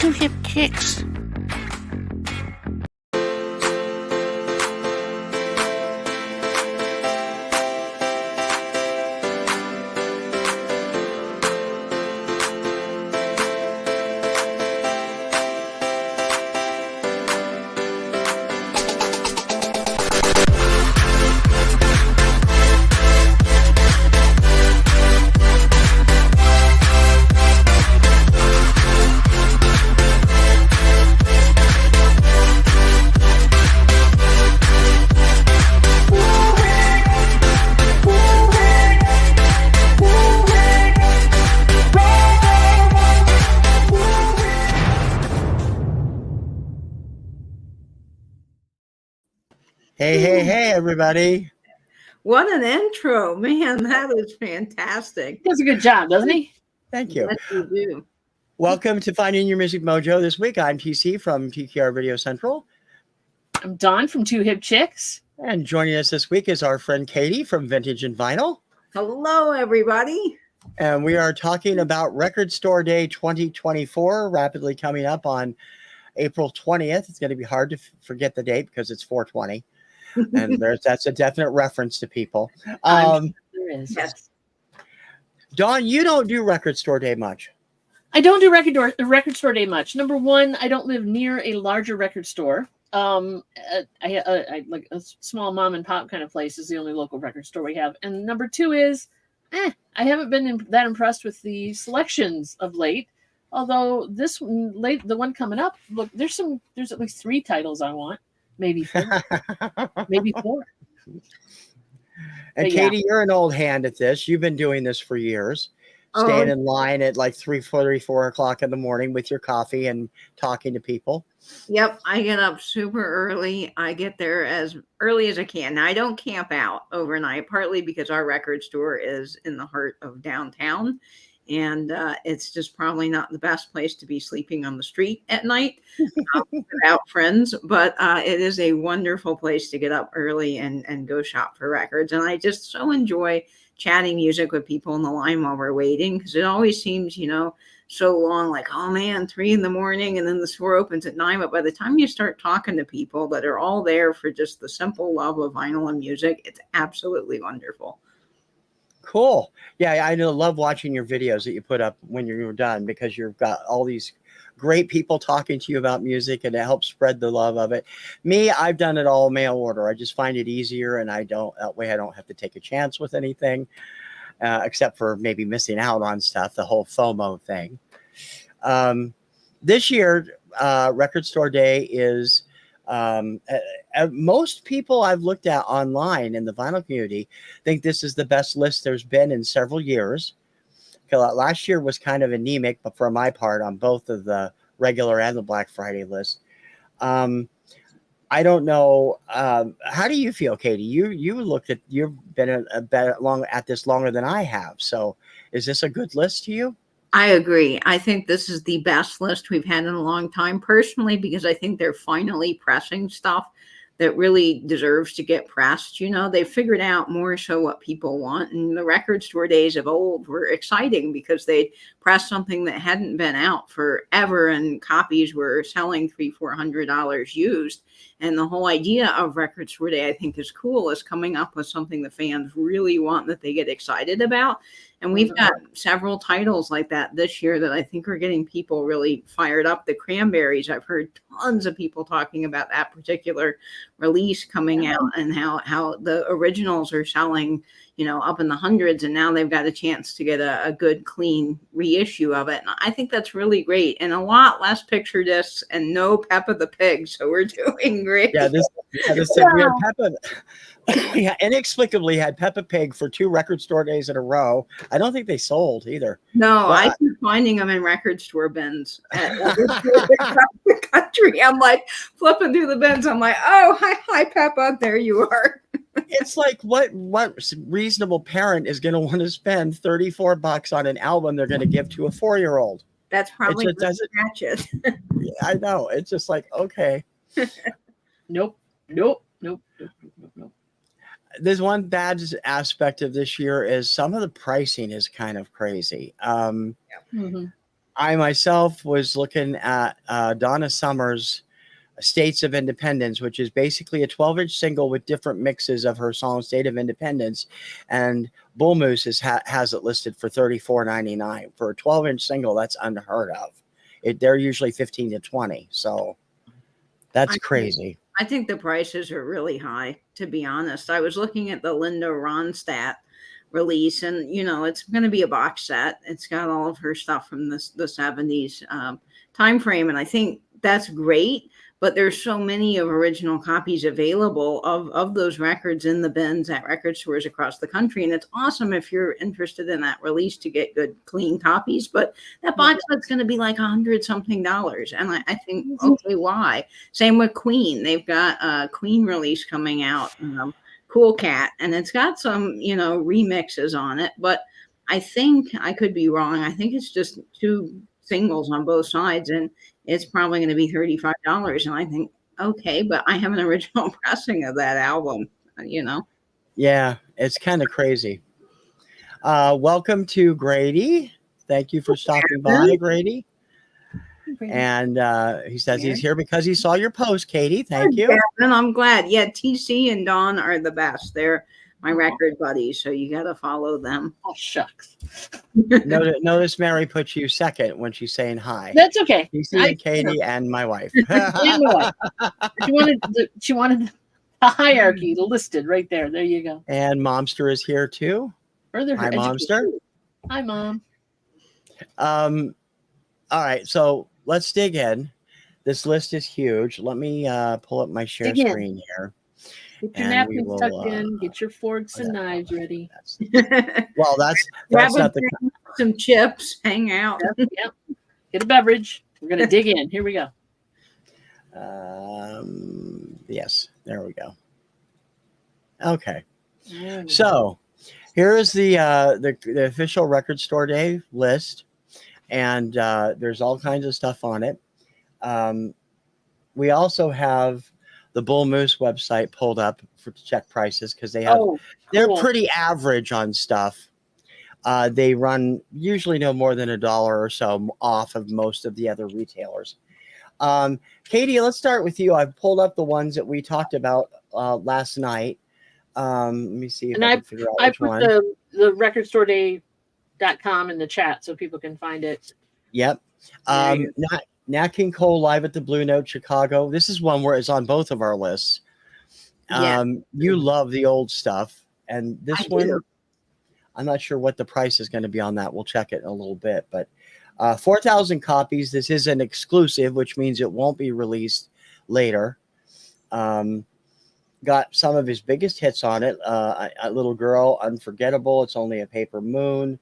Two Hip Chicks. Hey, everybody. What an intro, man. That was fantastic. He does a good job, doesn't he? Thank you. Yes, you do. Welcome to Finding Your Music Mojo this week. I'm TC from TKR Video Central. I'm Dawn from Two Hip Chicks. And joining us this week is our friend Katie from Vintage and Vinyl. Hello, everybody. And we are talking about Record Store Day 2024, rapidly coming up on April 20th. It's going to be hard to forget the date because it's 420. And that's a definite reference to people. There is. Yes. Dawn, you don't do Record Store Day much. I don't do record store day much. Number one, I don't live near a larger record store. I like a small mom and pop kind of place is the only local record store we have. And number two is, I haven't been that impressed with the selections of late. Although the one coming up, look, there's at least 3 titles I want, maybe 4, maybe 4. And Katie, you're an old hand at this. You've been doing this for years. Staying in line at like 4 o'clock in the morning with your coffee and talking to people. Yep, I get up super early. I get there as early as I can. Now, I don't camp out overnight, partly because our record store is in the heart of downtown. And it's just probably not the best place to be sleeping on the street at night without friends. But it is a wonderful place to get up early and go shop for records. And I just so enjoy chatting music with people in the line while we're waiting, because it always seems, so long, like, oh man, 3 a.m, and then the store opens at 9. But by the time you start talking to people that are all there for just the simple love of vinyl and music, it's absolutely wonderful. Cool. Yeah, I love watching your videos that you put up when you're done, because you've got all these great people talking to you about music, and it helps spread the love of it. Me, I've done it all mail order. I just find it easier, and that way I don't have to take a chance with anything, except for maybe missing out on stuff, the whole FOMO thing. This year, Record Store Day is most people I've looked at online in the vinyl community think this is the best list there's been in several years. Last year was kind of anemic, but for my part, on both of the regular and the Black Friday list. I don't know. How do you feel, Katie? You've been at this longer than I have. So is this a good list to you? I agree. I think this is the best list we've had in a long time, personally, because I think they're finally pressing stuff that really deserves to get pressed. They figured out more so what people want. And the record store days of old were exciting because they'd press something that hadn't been out forever, and copies were selling $300-400 used. And the whole idea of Record Store Day, I think, is cool, is coming up with something the fans really want, that they get excited about. And we've got several titles like that this year that I think are getting people really fired up. The Cranberries, I've heard tons of people talking about that particular release coming out, and how the originals are selling, up in the hundreds, and now they've got a chance to get a good, clean reissue of it. And I think that's really great, and a lot less picture discs and no Peppa the Pig, so we're doing great. Yeah, we had Peppa. We inexplicably had Peppa Pig for 2 record store days in a row. I don't think they sold either. No, I keep finding them in record store bins across the country. I'm like flipping through the bins. I'm like, oh, hi, Peppa. There you are. It's like, what reasonable parent is going to want to spend $34 on an album they're going to give to a 4-year-old? That's probably scratch it. I know. It's just like, okay. Nope. There's one bad aspect of this year is some of the pricing is kind of crazy. I myself was looking at Donna Summer's States of Independence, which is basically a 12-inch single with different mixes of her song State of Independence, and Bull Moose has it listed for $34.99 for a 12-inch single. That's unheard of. They're usually 15 to 20, so that's crazy. I think the prices are really high, to be honest. I was looking at the Linda Ronstadt release, and it's going to be a box set. It's got all of her stuff from the 70s time frame, and I think that's great. But there's so many of original copies available of those records in the bins at record stores across the country. And it's awesome if you're interested in that release to get good, clean copies. But that box set's going to be like $100-something. And I think, okay, why? Same with Queen. They've got a Queen release coming out, Cool Cat. And it's got some, remixes on it. But I think, I could be wrong, I think it's just 2 singles on both sides. And it's probably going to be $35. And I think, okay, but I have an original pressing of that album, Yeah, it's kind of crazy. Welcome to Grady. Thank you for stopping by, Grady. And he says he's here because he saw your post, Katie. Thank you. And I'm glad. Yeah, TC and Dawn are the best. They're my record buddies, so you got to follow them. Oh, shucks. Notice Mary put you second when she's saying hi. That's okay. TC and Katie and my wife. She wanted the hierarchy listed right there. There you go. And Momster is here too. Further Hi, Momster. Hi, Mom. All right, so let's dig in. This list is huge. Let me pull up my share screen here. Get your napkins tucked in. Get your forks and knives ready. Well, that's not the some chips. Hang out. Yep. Get a beverage. We're gonna dig in. Here we go. Yes, there we go. Okay, so here is the official Record Store Day list, and there's all kinds of stuff on it. We also have the Bull Moose website pulled up to check prices because they're pretty average on stuff. They run usually no more than $1 or so off of most of the other retailers. Katie, let's start with you. I've pulled up the ones that we talked about last night. Let me see if I can figure out which one. I put the recordstoreday.com in the chat so people can find it. Yep. Nat King Cole live at the Blue Note Chicago. This is one where it's on both of our lists. You love the old stuff, and this one, I'm not sure what the price is going to be on that. We'll check it in a little bit, but 4,000 copies. This is an exclusive, which means it won't be released later. Got some of his biggest hits on it. A Little Girl, Unforgettable, It's Only a Paper Moon.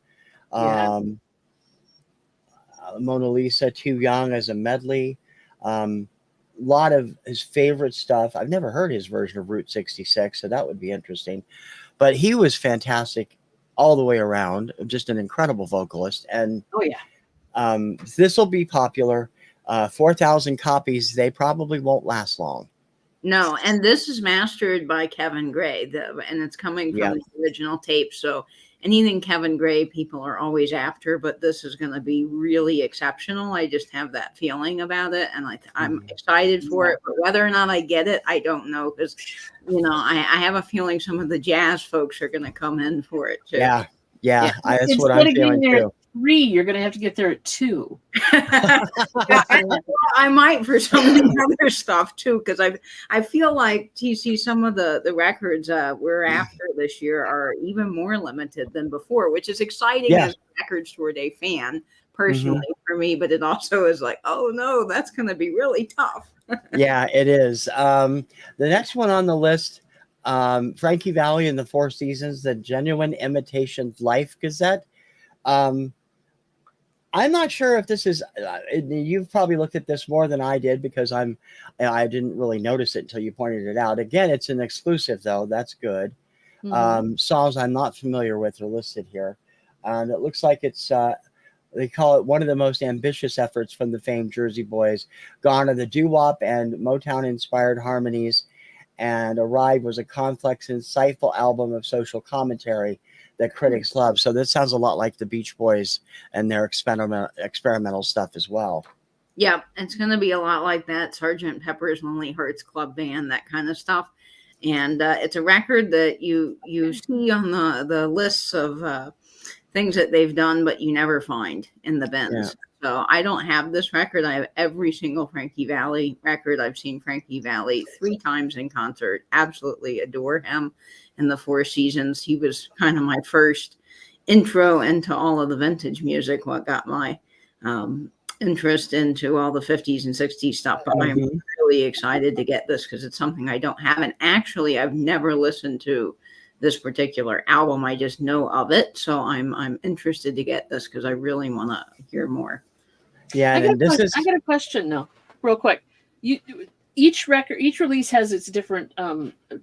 Mona Lisa, Too Young as a medley. Lot of his favorite stuff. I've never heard his version of Route 66, so that would be interesting. But he was fantastic all the way around. Just an incredible vocalist. And this will be popular. 4,000 copies. They probably won't last long. No, and this is mastered by Kevin Gray, and it's coming from the original tape. So anything Kevin Gray, people are always after, but this is going to be really exceptional. I just have that feeling about it, and I'm excited for it. But whether or not I get it, I don't know, because I have a feeling some of the jazz folks are going to come in for it too. Yeah. That's what I'm feeling too. 3, you're going to have to get there at 2. I might for some of the other stuff too, because I feel like TC, some of the records we're after this year are even more limited than before, which is exciting as a Record Store Day fan personally for me, but it also is like, oh no, that's going to be really tough. Yeah, it is. The next one on the list, Frankie Valli and the Four Seasons, the Genuine Imitation Life Gazette. I'm not sure if this is, you've probably looked at this more than I did because I didn't really notice it until you pointed it out. Again, it's an exclusive though. That's good. Songs I'm not familiar with are listed here. And it looks like it's, they call it one of the most ambitious efforts from the famed Jersey Boys. Gone are the doo-wop and Motown-inspired harmonies, and Arrive was a complex, insightful album of social commentary that critics love. So this sounds a lot like the Beach Boys and their experimental stuff as well. Yeah, it's going to be a lot like that. Sgt. Pepper's Lonely Hearts Club Band, that kind of stuff. And it's a record that you see on the lists of things that they've done, but you never find in the bins. Yeah. So I don't have this record. I have every single Frankie Valli record. I've seen Frankie Valli 3 times in concert. Absolutely adore him in the Four Seasons. He was kind of my first intro into all of the vintage music, what got my interest into all the 50s and 60s stuff. But I'm really excited to get this because it's something I don't have. And actually, I've never listened to this particular album. I just know of it. So I'm interested to get this because I really want to hear more. Yeah, I got a question though, real quick. Each release has its different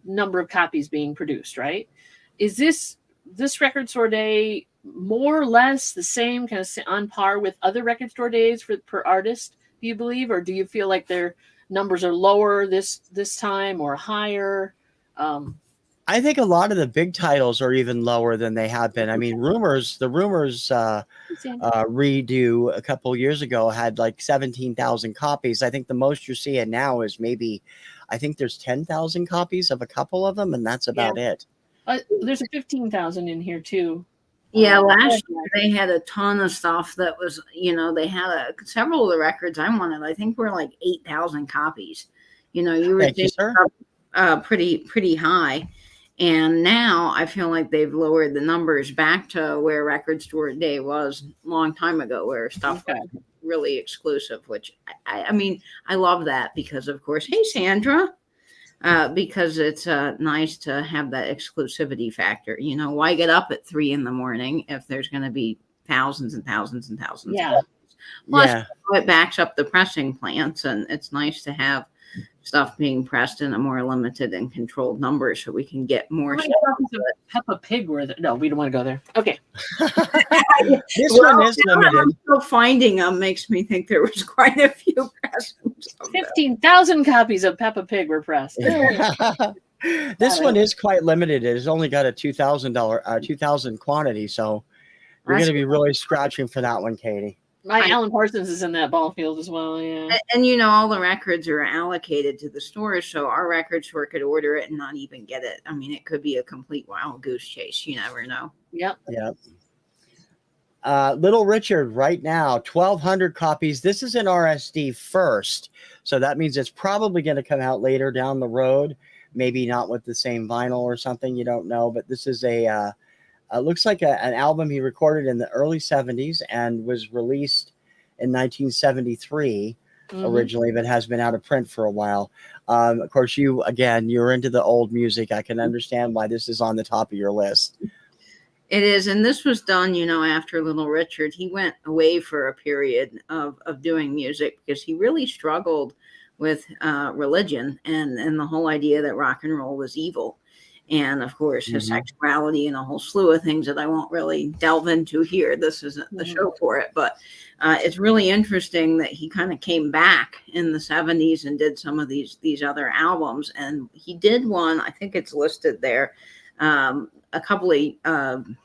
number of copies being produced, right? Is this record store day more or less the same, kind of on par with other record store days per artist, do you believe? Or do you feel like their numbers are lower this time or higher? I think a lot of the big titles are even lower than they have been. I mean, the Rumors redo a couple years ago had like 17,000 copies. I think the most you're seeing now is maybe, I think there's 10,000 copies of a couple of them, and that's about it. There's a 15,000 in here too. Yeah, last year they had a ton of stuff that was, they had several of the records I wanted. I think were like 8,000 copies. You were pretty high. And now I feel like they've lowered the numbers back to where Record Store Day was a long time ago, where stuff was really exclusive, which I mean, I love that because, of course, hey, Sandra, because it's nice to have that exclusivity factor. Why get up at 3 a.m. if there's going to be thousands and thousands and thousands? Yeah. Plus, it backs up the pressing plants, and it's nice to have stuff being pressed in a more limited and controlled number so we can get more stuff. Peppa Pig were there. No, we don't want to go there. Okay. This one is limited. I'm still finding them makes me think there was quite a few pressings. 15,000 copies of Peppa Pig were pressed. This one is quite limited. It's only got a $2,000 quantity, so we're going to be really scratching for that one, Katie. Alan Parsons is in that ball field as well, yeah. And all the records are allocated to the stores, so our record store could order it and not even get it. I mean, it could be a complete wild goose chase. You never know. Yep. Little Richard right now, 1,200 copies. This is an RSD first, so that means it's probably going to come out later down the road. Maybe not with the same vinyl or something. You don't know, but this is looks like an album he recorded in the early 70s and was released in 1973 originally, but has been out of print for a while. Of course, you're into the old music. I can understand why this is on the top of your list. It is, and this was done, after Little Richard. He went away for a period of doing music because he really struggled with religion and the whole idea that rock and roll was evil. And, of course, his sexuality and a whole slew of things that I won't really delve into here. This isn't the show for it. But it's really interesting that he kind of came back in the 70s and did some of these other albums. And he did one, I think it's listed there, a couple of, I don't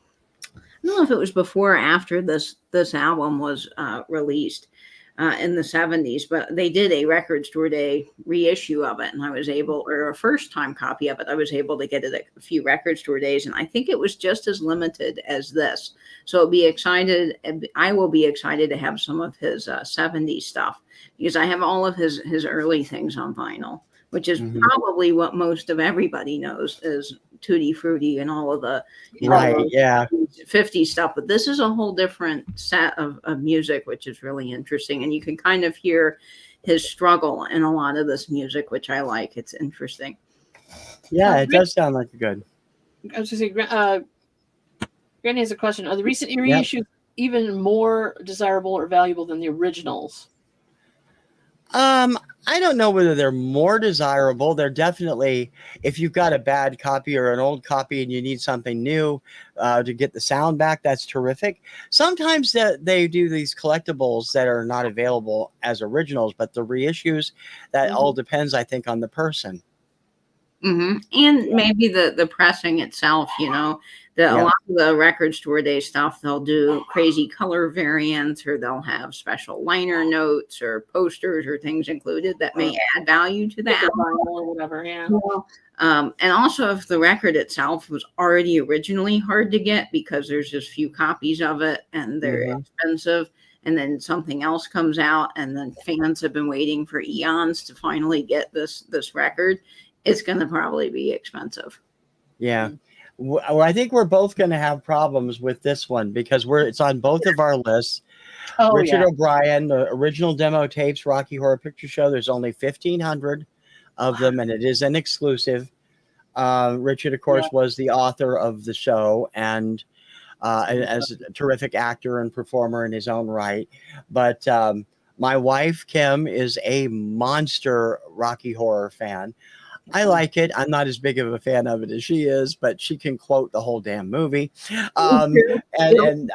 know if it was before or after this album was released. In the 70s, but they did a Record Store Day reissue of it, and I was able, or a first-time copy of it, I was able to get it at a few Record Store Days, and I think it was just as limited as this. So I will be excited to have some of his 70s stuff, because I have all of his early things on vinyl, which is probably what most of everybody knows is Tutti Frutti and all of the 50 stuff. But this is a whole different set of music, which is really interesting. And you can kind of hear his struggle in a lot of this music, which I like. It's interesting. Yeah, it does sound like good. I was going to say, Granny has a question. Are the recent reissues even more desirable or valuable than the originals? I don't know whether they're more desirable. They're definitely, if you've got a bad copy or an old copy and you need something new to get the sound back, that's terrific. Sometimes they do these collectibles that are not available as originals, but the reissues, that all depends, I think, on the person. And maybe the pressing itself, you know, a lot of the record store day stuff, they'll do crazy color variants, or they'll have special liner notes or posters or things included that may add value to that or whatever. Yeah. And also, if the record itself was already originally hard to get because there's just few copies of it and they're expensive, and then something else comes out, and then fans have been waiting for eons to finally get this record, it's going to probably be expensive. Yeah. Well, I think we're both going to have problems with this one because it's on both of our lists. Richard O'Brien, the original demo tapes, Rocky Horror Picture Show. There's only 1,500 of them, and it is an exclusive. Richard, of course, was the author of the show, and as a terrific actor and performer in his own right. But my wife, Kim, is a monster Rocky Horror fan. I like it. I'm not as big of a fan of it as she is, but she can quote the whole damn movie. And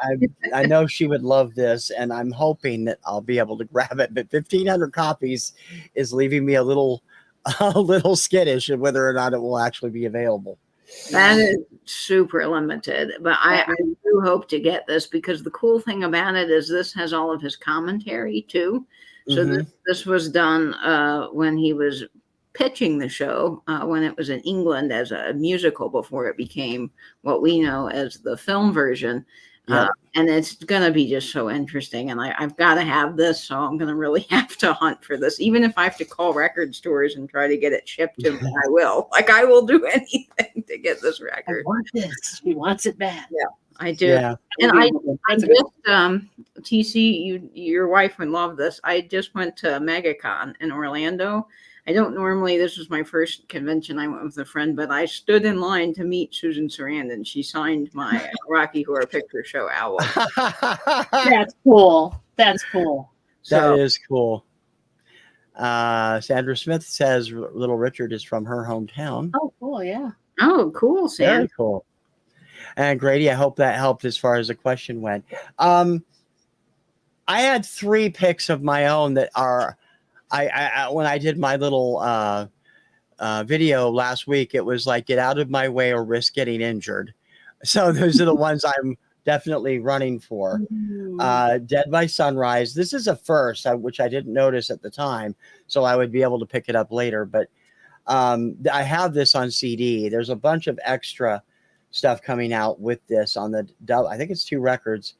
I know she would love this, and I'm hoping that I'll be able to grab it. But 1,500 copies is leaving me a little skittish of whether or not it will actually be available. That is super limited, but I do hope to get this, because the cool thing about it is this has all of his commentary too. So this was done when he was pitching the show, when it was in England as a musical before it became what we know as the film version. And it's going to be just so interesting. And I've got to have this, so I'm going to really have to hunt for this. Even if I have to call record stores and try to get it shipped to me, I will. Like, I will do anything to get this record. I want this. He wants it bad. Yeah, I do. Yeah. And I just, TC, your wife would love this. I just went to MegaCon in Orlando. I don't normally, this was my first convention. I went with a friend, but I stood in line to meet Susan Sarandon. She signed my Rocky Horror Picture Show album. That's cool. That's cool. That is cool. Sandra Smith says Little Richard is from her hometown. Oh, cool. Yeah. Oh, cool, Sam. Very cool. And Grady, I hope that helped as far as the question went. I had 3 picks of my own that are, I when I did my little video last week, it was like, get out of my way or risk getting injured. So those are the ones I'm definitely running for. Dead by Sunrise. This is a first, which I didn't notice at the time, so I would be able to pick it up later. But I have this on CD. There's a bunch of extra stuff coming out with this on the, I think it's 2 records.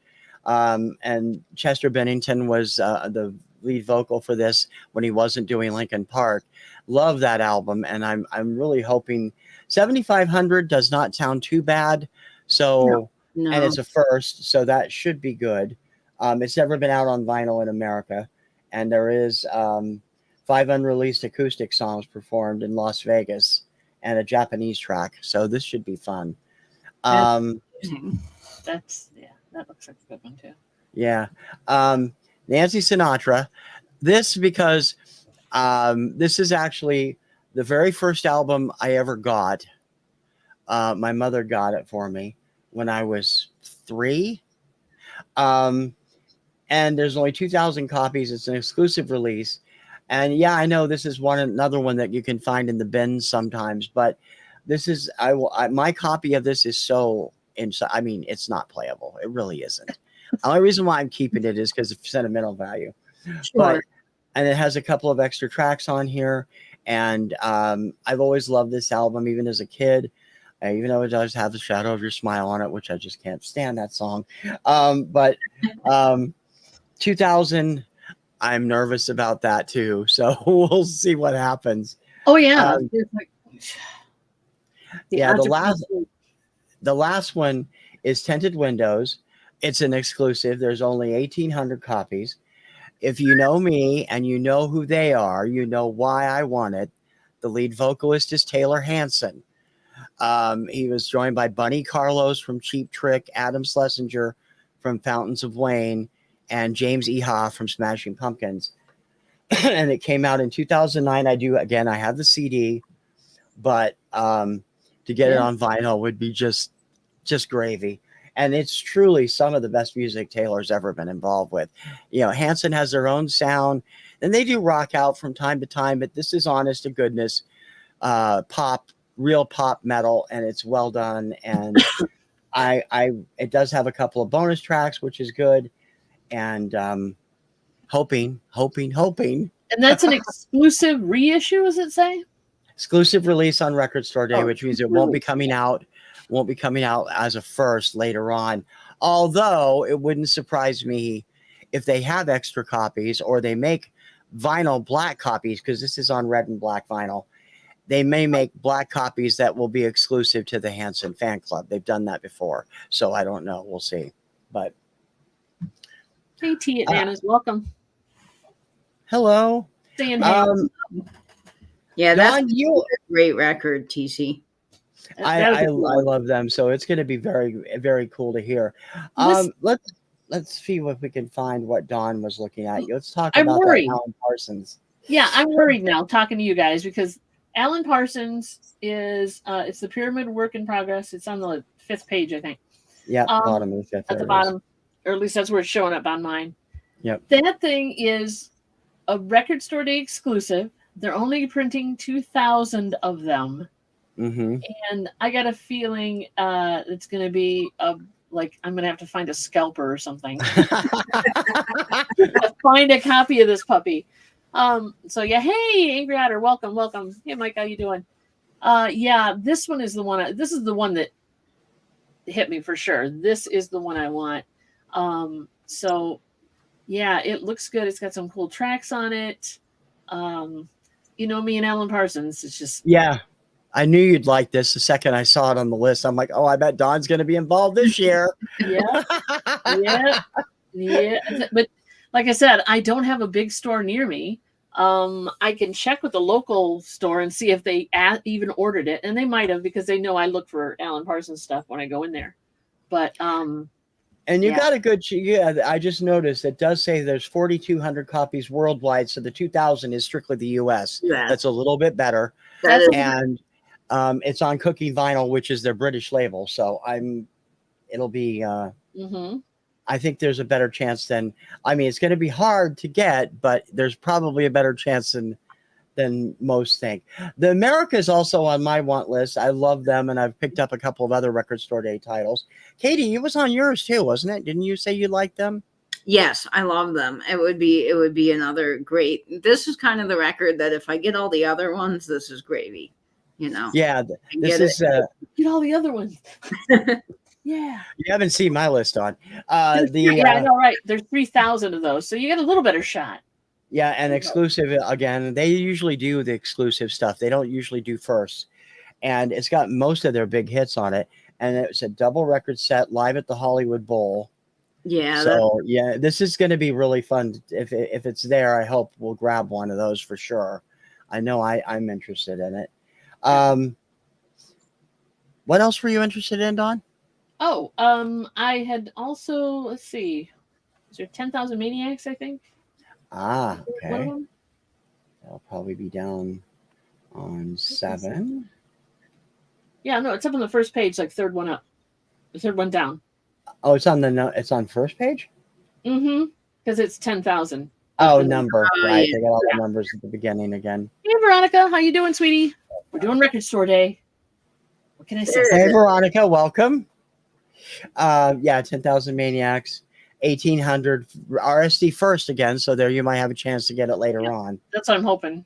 And Chester Bennington was the lead vocal for this when he wasn't doing Linkin Park. Love that album, and I'm really hoping 7,500 does not sound too bad. So no. And it's a first, so that should be good. It's never been out on vinyl in America, and there is 5 unreleased acoustic songs performed in Las Vegas and a Japanese track. So this should be fun. That looks like a good one too. Yeah. Nancy Sinatra. This because this is actually the very first album I ever got. My mother got it for me when I was 3. And there's only 2,000 copies. It's an exclusive release. And yeah, I know this is another one that you can find in the bins sometimes, but this is, my copy of this is so inside. I mean, it's not playable. It really isn't. The only reason why I'm keeping it is because of sentimental value. Sure. And it has a couple of extra tracks on here. And I've always loved this album, even as a kid, even though it does have the Shadow of Your Smile on it, which I just can't stand that song. But 2000, I'm nervous about that too. So we'll see what happens. Oh yeah. The last one is Tinted Windows. It's an exclusive. There's only 1,800 copies. If you know me and you know who they are, you know why I want it. The lead vocalist is Taylor Hanson. He was joined by Bunny Carlos from Cheap Trick, Adam Schlesinger from Fountains of Wayne, and James Iha from Smashing Pumpkins. And it came out in 2009. I have the CD, but to get it on vinyl would be just gravy. And it's truly some of the best music Taylor's ever been involved with. You know, Hanson has their own sound, and they do rock out from time to time, but this is honest to goodness pop real pop metal, and it's well done. And it does have a couple of bonus tracks, which is good. And hoping. And that's an exclusive reissue, does it say? Exclusive release on Record Store Day, Oh, which means it won't be coming out as a first later on. Although it wouldn't surprise me if they have extra copies or they make vinyl black copies, because this is on red and black vinyl. They may make black copies that will be exclusive to the Hanson fan club. They've done that before. So I don't know. We'll see. But Hey, T at Nana's, welcome. hello. Saying hey. Yeah, that's Don, a great record, TC. I love them, so it's going to be very, very cool to hear. Let's see if we can find what Dawn was looking at. Let's talk about that Alan Parsons. Yeah, I'm worried now talking to you guys because Alan Parsons is it's the pyramid work in progress. It's on the 5th page, I think. Yeah, bottom of the 5th. At the bottom, or at least that's where it's showing up on mine. Yep. That thing is a Record Store Day exclusive. They're only printing 2,000 of them. Mm-hmm. And I got a feeling it's going to be like I'm going to have to find a scalper or something. Find a copy of this puppy. So yeah, hey, Angry Otter, welcome. Hey, Mike, how you doing? Yeah, this one is the one. This is the one that hit me for sure. This is the one I want. So yeah, it looks good. It's got some cool tracks on it. You know me and Alan Parsons. It's just I knew you'd like this the second I saw it on the list. I'm like, oh, I bet Don's going to be involved this year. yeah. But like I said, I don't have a big store near me. I can check with the local store and see if they even ordered it, and they might have because they know I look for Alan Parsons stuff when I go in there. But and you got a good, I just noticed it does say there's 4,200 copies worldwide, so the 2,000 is strictly the U.S. Yeah. That's a little bit better. And it's on Cookie Vinyl, which is their British label. So it'll be, I think there's a better chance it's going to be hard to get, but there's probably a better chance than most think. The America is also on my want list. I love them, and I've picked up a couple of other Record Store Day titles. Katie, it was on yours too, wasn't it? Didn't you say you liked them? Yes, I love them. It would be another great. This is kind of the record that if I get all the other ones, this is gravy. You know. Yeah, this is get all the other ones. Yeah. You haven't seen my list on. I know, right? There's 3,000 of those, so you get a little better shot. Yeah, and exclusive again. They usually do the exclusive stuff. They don't usually do first, and it's got most of their big hits on it. And it's a double record set live at the Hollywood Bowl. Yeah. So this is going to be really fun. If it's there, I hope we'll grab one of those for sure. I know I'm interested in it. What else were you interested in, Dawn? Oh, I had also, let's see, is there 10,000 Maniacs, I think? Okay. That'll probably be down on 7. Yeah, no, it's up on the first page, like third one up. The third one down. Oh, it's on first page? Mm-hmm. Because it's 10,000. Oh, number. Right. They got all the numbers at the beginning again. Hey, Veronica. How you doing, sweetie? We're doing Record Store Day. What can I say? Hey, Veronica. Welcome. 10,000 Maniacs. 1,800 RSD first again. So there you might have a chance to get it later on. That's what I'm hoping.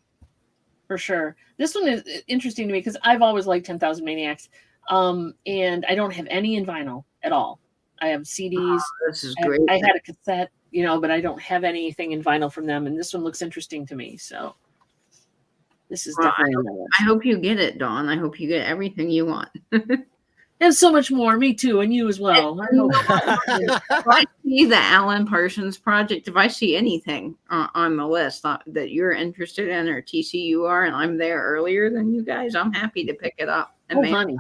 For sure. This one is interesting to me because I've always liked 10,000 Maniacs. And I don't have any in vinyl at all. I have CDs. This is great. I had a cassette, but I don't have anything in vinyl from them. And this one looks interesting to me. So this is definitely another. I hope you get it, Dawn. I hope you get everything you want. And so much more. Me too. And you as well. If I see the Alan Parsons project, if I see anything on the list that you're interested in or TCU are, and I'm there earlier than you guys, I'm happy to pick it up. And honey.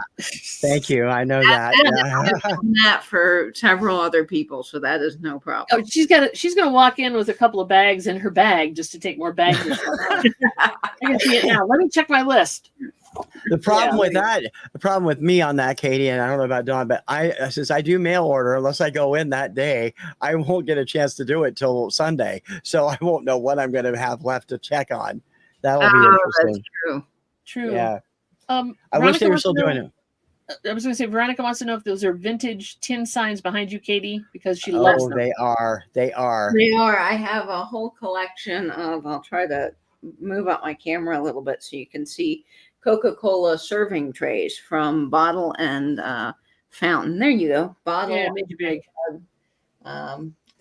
Thank you. I know that. I've done that for several other people, so that is no problem. Oh, she's gonna walk in with a couple of bags in her bag just to take more bags. I can see it now. Let me check my list. The problem the problem with me on that, Katie, and I don't know about Dawn, but since I do mail order, unless I go in that day, I won't get a chance to do it till Sunday. So I won't know what I'm going to have left to check on. That will be interesting. That's true. True. Yeah. I wish they Veronica were wants still to know- doing it. I was going to say, Veronica wants to know if those are vintage tin signs behind you, Katie, because she loves Oh, them. they are. They are. They are. I have a whole collection of, I'll try to move up my camera a little bit so you can see Coca-Cola serving trays from bottle and fountain. There you go. Bottle, Yeah, it made you big.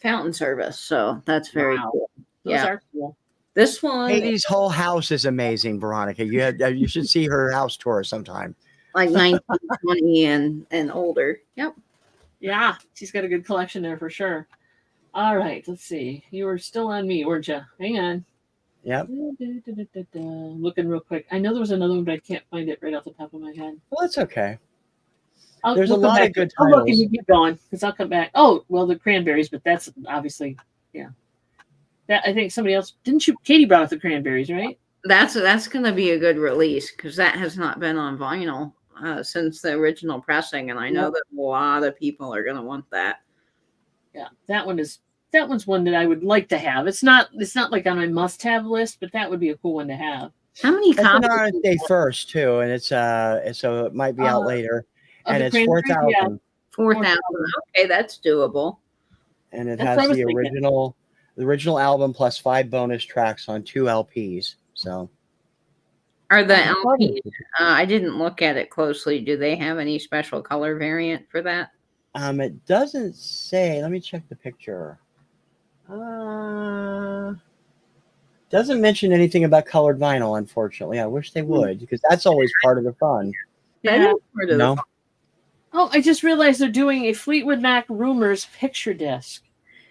fountain service. So that's very Wow. cool. Those Yeah. are cool. This one, Katie's whole house is amazing, Veronica. You should see her house tour sometime. like 1920 and older. Yep. Yeah, she's got a good collection there for sure. All right, let's see. You were still on me, weren't you? Hang on. Yep. Looking real quick. I know there was another one, but I can't find it right off the top of my head. Well, that's okay. There's a lot of good I'll look and titles. you keep going because I'll come back. Oh, well, the cranberries, but that's obviously, yeah. That I think somebody else didn't you? Katie brought up the cranberries, right? That's going to be a good release because that has not been on vinyl since the original pressing, and I know that a lot of people are going to want that. Yeah, that one's one that I would like to have. It's not like on my must-have list, but that would be a cool one to have. How many It's an copies? RSD first too, and it's so it might be out later. And the it's cranberries, 4,000. 4,000. Okay, that's doable. And it That's has what I was the thinking. original album plus 5 bonus tracks on 2 LPs. So Are the LPs? I didn't look at it closely. Do they have any special color variant for that? it doesn't say. Let me check the picture. Doesn't mention anything about colored vinyl, unfortunately. I wish they would, because that's always part of the fun. Yeah. No. Oh, I just realized they're doing a Fleetwood Mac Rumors picture disc.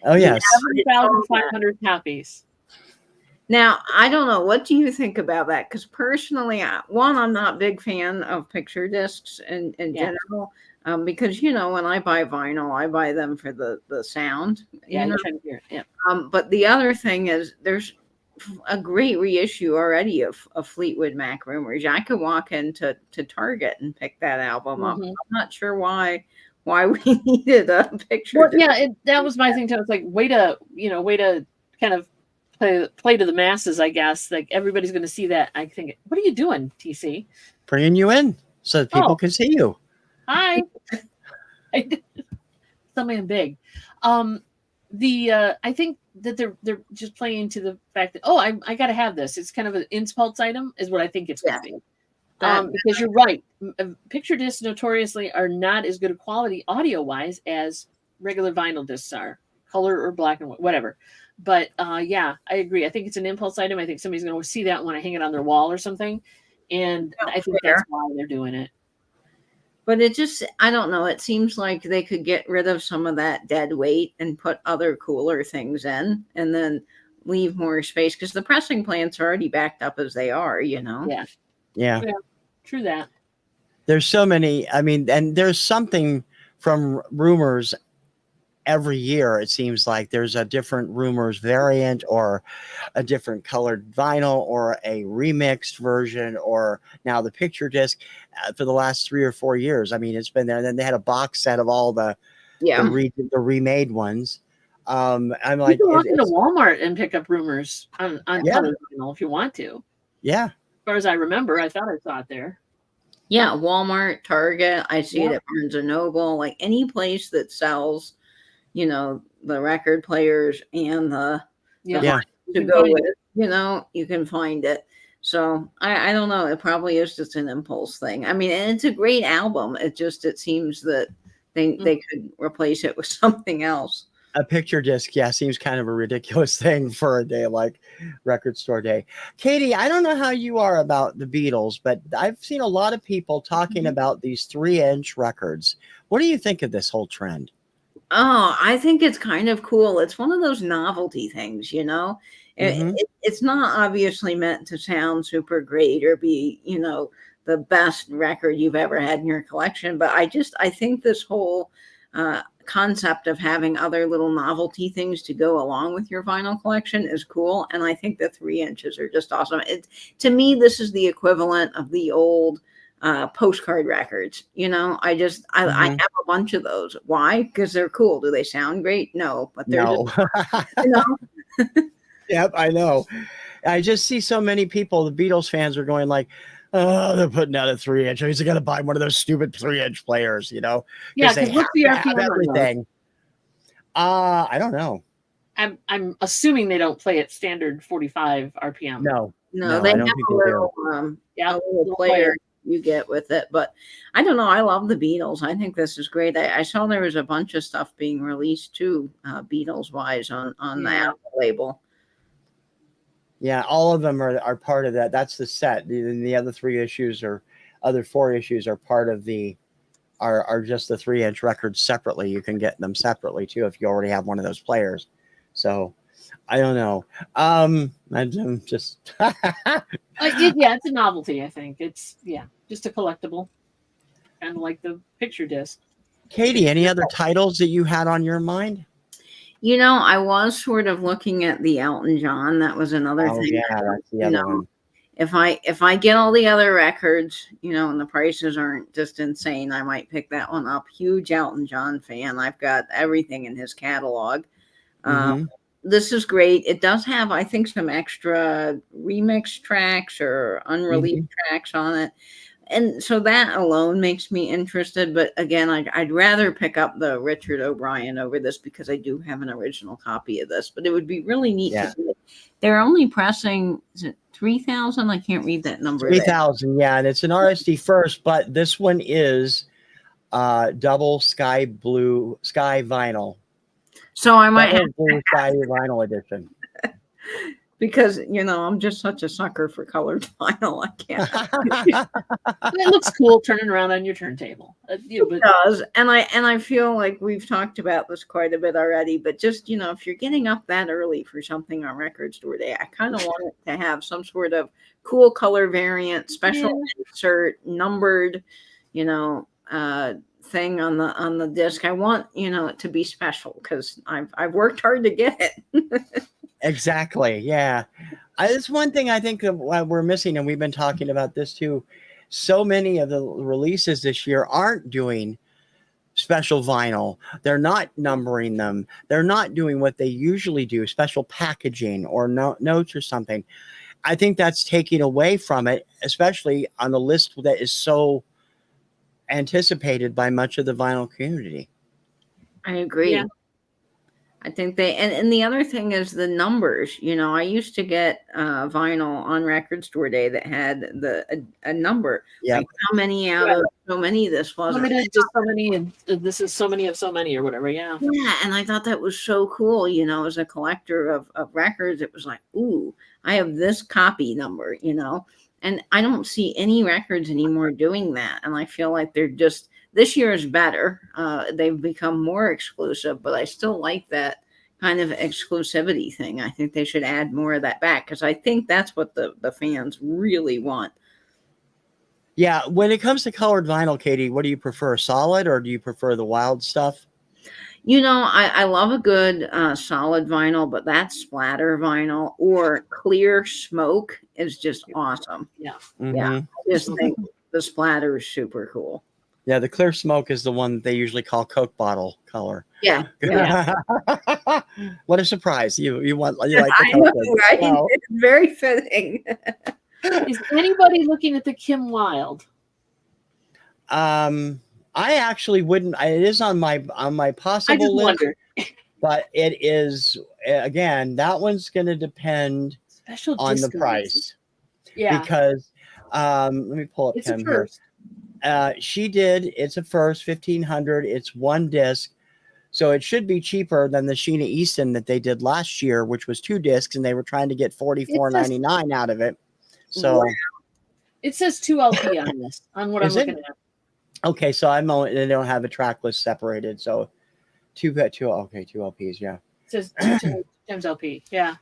Oh yes. 7,500 copies. Now, I don't know. What do you think about that? Because personally, I'm not a big fan of picture discs in general. Because when I buy vinyl, I buy them for the sound. Yeah, you're trying to hear it. Yeah. But the other thing is, there's a great reissue already of Fleetwood Mac Rumors. I could walk into Target and pick that album up. I'm not sure why we needed a picture. Well, yeah, that was my thing too. It's like way to kind of play to the masses, I guess. Like everybody's going to see that. I think, what are you doing, TC? Bringing you in so that people can see you. Hi. Something big. I think that they're just playing to the fact that I got to have this. It's kind of an impulse item, is what I think it's going to be. Because you're right, picture discs notoriously are not as good a quality audio wise as regular vinyl discs are, color or black and white, whatever. But yeah, I agree. I think it's an impulse item. I think somebody's going to see that when I hang it on their wall or something, and I think that's why they're doing it. But I don't know. It seems like they could get rid of some of that dead weight and put other cooler things in and then leave more space because the pressing plants are already backed up as they are, Yeah. True that. There's so many. I mean, and there's something from Rumors every year. It seems like there's a different Rumors variant or a different colored vinyl or a remixed version or now the picture disc for the last 3 or 4 years. I mean, it's been there. And then they had a box set of all the remade ones. I'm like, you can walk into Walmart and pick up Rumors on colored vinyl if you want to. Yeah. As far as I remember, I thought I saw it there. Yeah, Walmart, Target. I see it at Barnes & Noble. Like any place that sells the record players and the to go with, you can find it. So I don't know. It probably is just an impulse thing. I mean, and it's a great album. It seems that they could replace it with something else. A picture disc, seems kind of a ridiculous thing for a day like Record Store Day. Katie, I don't know how you are about the Beatles, but I've seen a lot of people talking about these 3-inch records. What do you think of this whole trend? Oh, I think it's kind of cool. It's one of those novelty things, It's not obviously meant to sound super great or be, the best record you've ever had in your collection. But I think this whole concept of having other little novelty things to go along with your vinyl collection is cool. And I think the 3 inches are just awesome. To me, this is the equivalent of the old postcard records. I have a bunch of those. Why? Because they're cool. Do they sound great? No, but they're Yep, I know. I just see so many people, the Beatles fans, are going like, Oh, they're putting out a 3-inch. He's going to buy one of those stupid 3-inch players, you know? Yeah, They because what's the have to have RPM on those? everything. I don't know. I'm assuming they don't play at standard 45 RPM. No, They I have don't think a they do. little, Yeah, a little little player player. you get with it. But I don't know. I love the Beatles. I think this is great. I saw there was a bunch of stuff being released too, Beatles wise on the Yeah. Apple label. Yeah, all of them are part of that. That's the set. The other 3 issues or other 4 issues are part of the are just the 3-inch records separately. You can get them separately too if you already have one of those players. So I don't know. I'm just It's a novelty. I think it's just a collectible, kind of like the picture disc. Katie, any other titles that you had on your mind? You know, I was sort of looking at the Elton John. That was another thing. Yeah, that's the other one. If I get all the other records, and the prices aren't just insane, I might pick that one up. Huge Elton John fan. I've got everything in his catalog. This is great. It does have, I think, some extra remix tracks or unreleased tracks on it. And so that alone makes me interested. But again, I'd rather pick up the Richard O'Brien over this because I do have an original copy of this. But it would be really neat to do it. They're only pressing, is it 3,000? I can't read that number. 3,000, yeah. And it's an RSD first, but this one is double sky vinyl. So I might have blue sky vinyl edition. Because I'm just such a sucker for colored vinyl. I can't. It looks cool turning around on your turntable. It does, and I feel like we've talked about this quite a bit already. But just if you're getting up that early for something on Record Store Day, I kind of want it to have some sort of cool color variant, special insert, numbered, thing on the disc. I want it to be special because I've worked hard to get it. Exactly. Yeah. It's one thing I think that we're missing, and we've been talking about this too. So many of the releases this year aren't doing special vinyl. They're not numbering them. They're not doing what they usually do, special packaging or notes or something. I think that's taking away from it, especially on a list that is so anticipated by much of the vinyl community. I agree. Yeah. I think and the other thing is the numbers. I used to get vinyl on Record Store Day that had a number. Yeah. Like how many out of so many this was. Just so many, and this is so many of so many or whatever. Yeah. Yeah, and I thought that was so cool. As a collector of records, it was like, ooh, I have this copy number. And I don't see any records anymore doing that. And I feel like they're just. This year is better. They've become more exclusive, but I still like that kind of exclusivity thing. I think they should add more of that back because I think that's what the fans really want. Yeah. When it comes to colored vinyl, Katie, what do you prefer, solid or do you prefer the wild stuff? I love a good solid vinyl, but that splatter vinyl or clear smoke is just awesome. Yeah. Yeah. I just think the splatter is super cool. Yeah, the clear smoke is the one they usually call Coke bottle color. Yeah. What a surprise! You like the I Coke know, right? Wow. It's very fitting. Is anybody looking at the Kim Wilde? I actually wouldn't. It is on my possible list, wonder. But it is again. That one's going to depend on the price. Yeah, because let me pull up Kim here. It's a first 1,500. It's one disc, so it should be cheaper than the Sheena Easton that they did last year, which was 2 discs, and they were trying to get $44.99 out of it. So it says 2 LP on this. On what I'm looking at. Okay, so they don't have a track list separated, so 2 LPs. Yeah, it says 2 times LP. Yeah.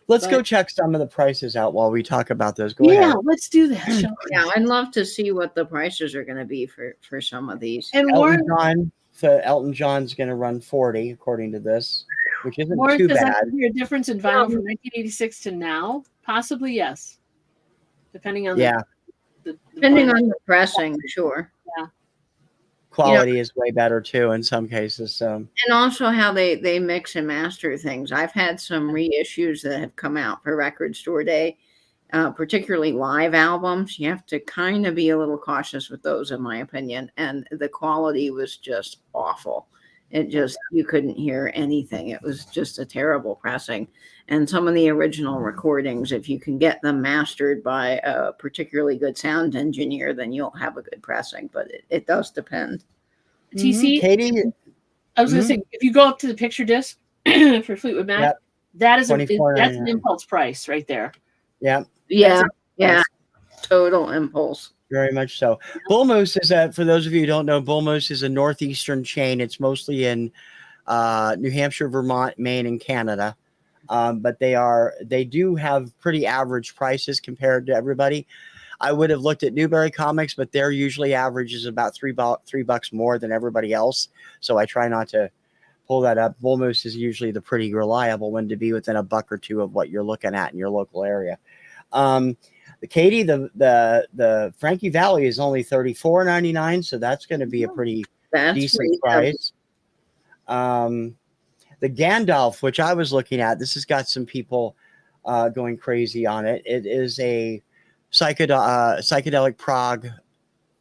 Let's go check some of the prices out while we talk about those. Go ahead. Yeah, let's do that. Yeah, I'd love to see what the prices are going to be for some of these. And Elton John's going to run 40 according to this, which isn't too does bad. That a difference in vinyl from 1986 to now? Possibly yes, depending on depending on the pressing, sure. Yeah. Quality is way better too in some cases. So and also how they mix and master things. I've had some reissues that have come out for Record Store Day, particularly live albums. You have to kind of be a little cautious with those, in my opinion. And the quality was just awful. It just, you couldn't hear anything. It was just a terrible pressing. And some of the original recordings, if you can get them mastered by a particularly good sound engineer, then you'll have a good pressing. But it does depend. TC, Katie, I was going to say, if you go up to the picture disc for Fleetwood Mac, Yep. that is that's $24.99. an impulse price right there. Yeah, Yeah, That's yeah, total impulse. very much so. Bull Moose is for those of you who don't know, Bull Moose is a northeastern chain. It's mostly in New Hampshire, Vermont, Maine, and Canada. But they do have pretty average prices compared to everybody. I would have looked at Newberry Comics, but their usually average is about $3 more than everybody else. So I try not to pull that up. Bull Moose is usually the pretty reliable one to be within $1 or $2 of what you're looking at in your local area. The Katie, the Frankie Valley is only $34.99, so that's going to be a pretty decent price. The Gandalf, which I was looking at, this has got some people going crazy on it. It is a psychedelic prog,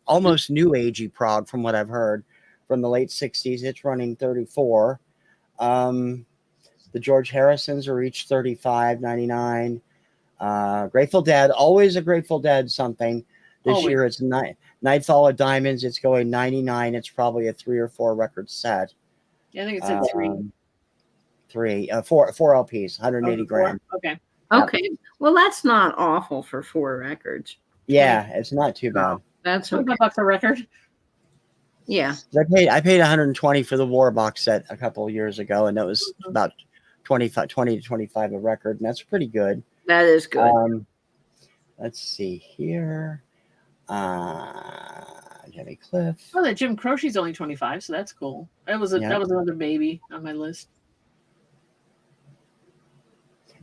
almost new agey prog, from what I've heard, from the late 60s. It's running $34. The George Harrisons are each $35.99. Grateful Dead, always a Grateful Dead something. This year it's Nightfall of Diamonds. It's going $99. It's probably a 3 or 4 record set. Yeah, I think it said 3. 4 LPs, 180 grand. Okay. Okay. Well, that's not awful for 4 records. Yeah, it's not too bad. That's okay. $25 a record. Yeah. I paid 120 for the War box set a couple of years ago, and that was about 20 to 25 a record, and that's pretty good. That is good. Let's see here. Jimmy Cliff. Oh, that Jim Croce's only 25, so that's cool. That was another baby on my list.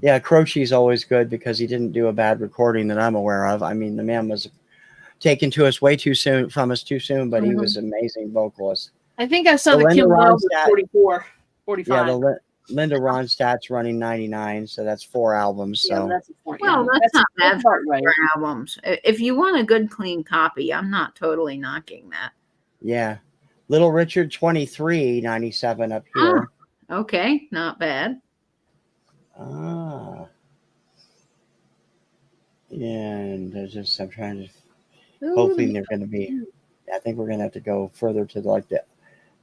Yeah, Croce's always good because he didn't do a bad recording that I'm aware of. I mean, the man was taken to us way too soon, but he was an amazing vocalist. I think I saw the Kim Wilde at 44, 45. Yeah, the Linda Ronstadt's running 99, so that's 4 albums. So that's not bad for 4 albums. If you want a good clean copy, I'm not totally knocking that. Yeah, Little Richard 23.97 up here. Oh, okay, not bad. And I'm trying to. Hopefully they're going to be. I think we're going to have to go further to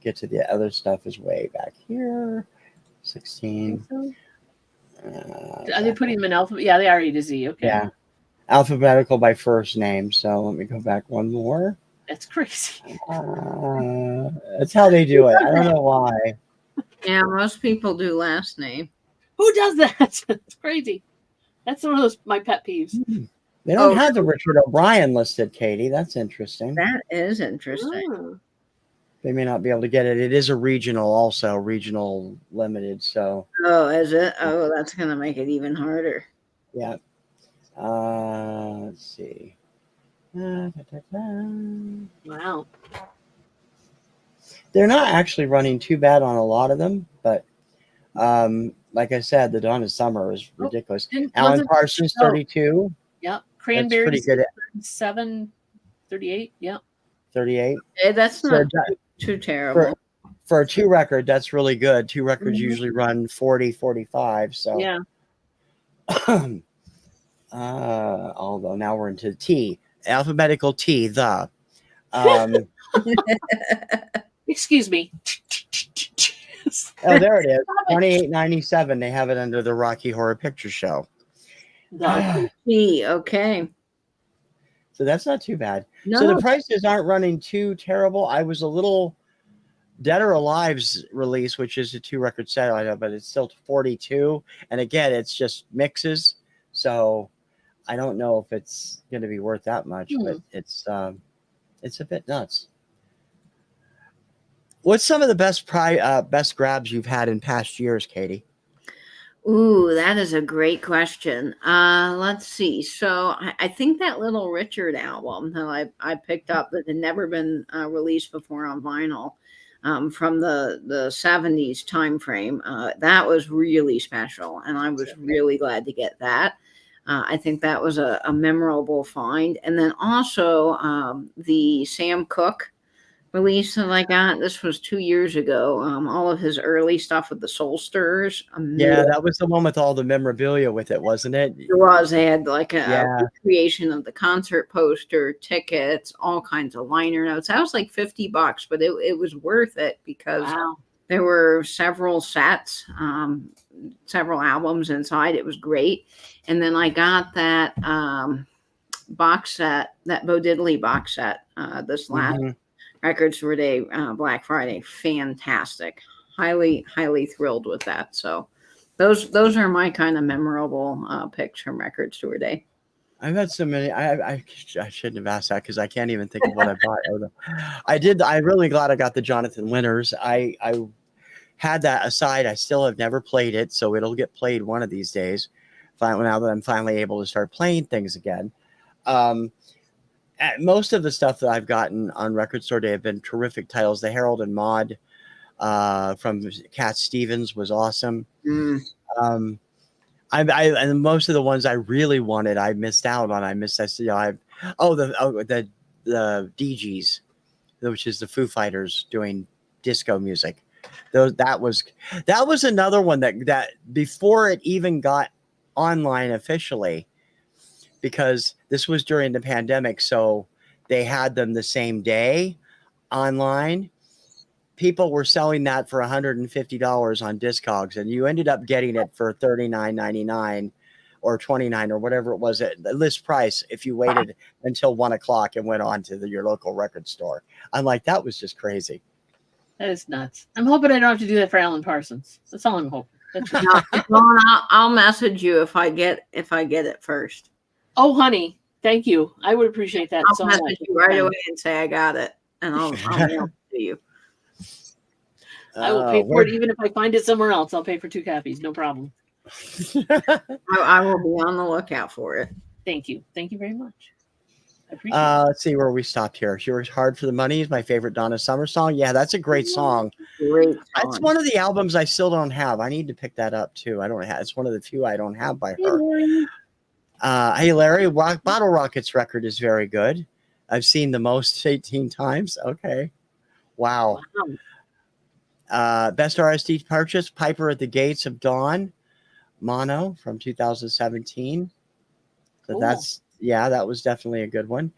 get to the other stuff is way back here. 16. Are they putting them in alphabet? Yeah, they are A to Z. Okay. Yeah, alphabetical by first name. So let me go back one more. That's crazy. That's how they do it. I don't know why. Yeah, most people do last name. Who does that? It's crazy. That's one of my pet peeves. They don't have the Richard O'Brien listed, Katie. That's interesting. That is interesting. Oh. They may not be able to get it. It is a regional limited. So. Oh, is it? Oh, that's going to make it even harder. Yeah. Let's see. Wow. They're not actually running too bad on a lot of them, but like I said, the Dawn of Summer is ridiculous. Alan Parsons, 32. Yep. Cranberries, pretty good. 37, 38. Yep. 38. Hey, that's not too terrible. For a 2 record, that's really good. 2 records usually run 40, 45. So yeah. Although now we're into T, alphabetical T, the. Excuse me. Oh, there it is. 28.97. They have it under the Rocky Horror Picture Show. T, okay. So that's not too bad. No. So the prices aren't running too terrible. I was a little Dead or Alive's release, which is a 2 record set, I know, but it's still 42. And again, it's just mixes. So I don't know if it's going to be worth that much, but it's a bit nuts. What's some of the best grabs you've had in past years, Katie? Ooh, that is a great question. Let's see. So I think that Little Richard album that I picked up that had never been released before on vinyl from the 70s time frame, that was really special, and I was really glad to get that. I think that was a memorable find. And then also the Sam Cooke release that I got. This was 2 years ago. All of his early stuff with the Soul Stirrers. Yeah, that was the one with all the memorabilia with it, wasn't it? It was. They had like a Yeah. recreation of the concert poster, tickets, all kinds of liner notes. That was like $50, but it was worth it because Wow. there were several sets, several albums inside. It was great. And then I got that box set, that Bo Diddley box set, this last Record Store Day, Black Friday. Fantastic. Highly, highly thrilled with that. So those are my kind of memorable picks from Record Store Day. I've had so many. I shouldn't have asked that because I can't even think of what I bought. I did. I'm really glad I got the Jonathan Winters. I had that aside. I still have never played it, so it'll get played one of these days. Now that I'm finally able to start playing things again. Most of the stuff that I've gotten on Record Store Day have been terrific titles. The Harold and Maude from Cat Stevens was awesome. And most of the ones I really wanted, I missed out on. The DGs, which is the Foo Fighters doing disco music. That was another one that before it even got online officially, because this was during the pandemic, so they had them the same day online. People were selling that for $150 on Discogs, and you ended up getting it for $39.99 or $29 or whatever it was at the list price if you waited until 1 o'clock and went on to your local record store. I'm like, that was just crazy. That is nuts. I'm hoping I don't have to do that for Alan Parsons. That's all I'm hoping. Well, I'll message you if I get it first. Oh, honey, thank you. I would appreciate that I'll so message much. you right away and say I got it, and I'll mail it to you. I will pay for it even if I find it somewhere else. I'll pay for 2 copies, no problem. I will be on the lookout for it. Thank you. Thank you very much. I appreciate it. Let's see where we stopped here. She Works Hard for the Money is my favorite Donna Summer song. Yeah, that's a great song. Great song. That's one of the albums I still don't have. I need to pick that up too. I don't have. It's one of the few I don't have by her. Hey, Larry, Bottle Rockets record is very good. I've seen the most 18 times. Okay. Wow. Best RSD purchase, Piper at the Gates of Dawn, mono from 2017. So Cool. that was definitely a good one.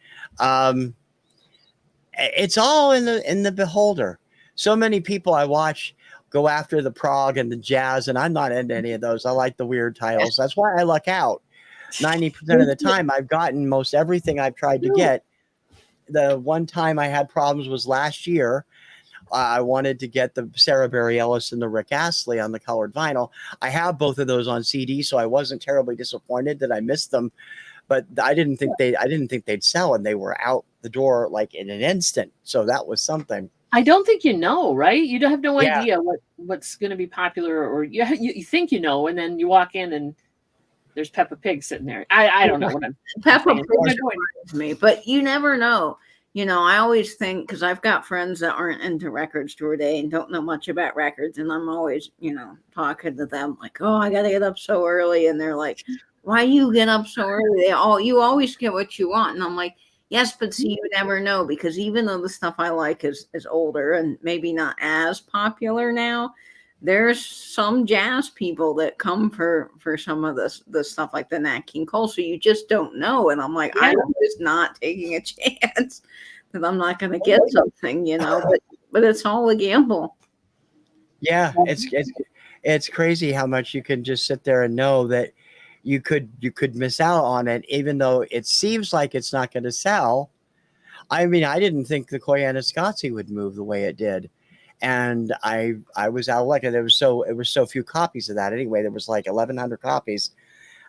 It's all in the beholder. So many people I watch go after the prog and the jazz, and I'm not into any of those. I like the weird titles. That's why I luck out. 90% of the time, I've gotten most everything I've tried to get. The one time I had problems was last year. I wanted to get the Sarah Bareilles and the Rick Astley on the colored vinyl. I have both of those on CD, so I wasn't terribly disappointed that I missed them. But I didn't think they'd sell, and they were out the door like in an instant. So that was something. I don't think you know, right? You don't have no Yeah. idea what's going to be popular, or you think you know, and then you walk in and there's Peppa Pig sitting there. I don't know what I'm Peppa saying. Pig to me, but you never know. You know, I always think, because I've got friends that aren't into Record Store Day and don't know much about records, and I'm always, talking to them like, oh, I got to get up so early, and they're like, why you get up so early? You always get what you want, and I'm like, yes, but see, you never know, because even though the stuff I like is older and maybe not as popular now, there's some jazz people that come for some of the stuff like the Nat King Cole. So you just don't know. And I'm like, Yeah. I'm just not taking a chance that I'm not going to get something, but it's all a gamble. Yeah, it's crazy how much you can just sit there and know that you could miss out on it, even though it seems like it's not going to sell. I mean, I didn't think the Koyaanisqatsi would move the way it did. And I was out of luck. And it was so few copies of that anyway. There was like 1,100 copies,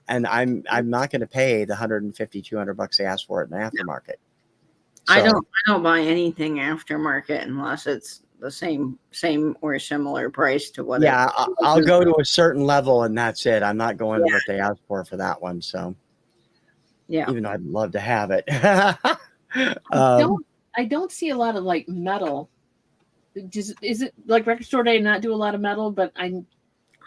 and I'm not going to pay the $150-$200 they asked for it in the aftermarket. So, I don't buy anything aftermarket unless it's the same or similar price to what. Yeah, I'll go to a certain level and that's it. I'm not going to what they asked for that one. So yeah, even though I'd love to have it. I don't see a lot of like metal. Is it like Record Store Day not do a lot of metal? But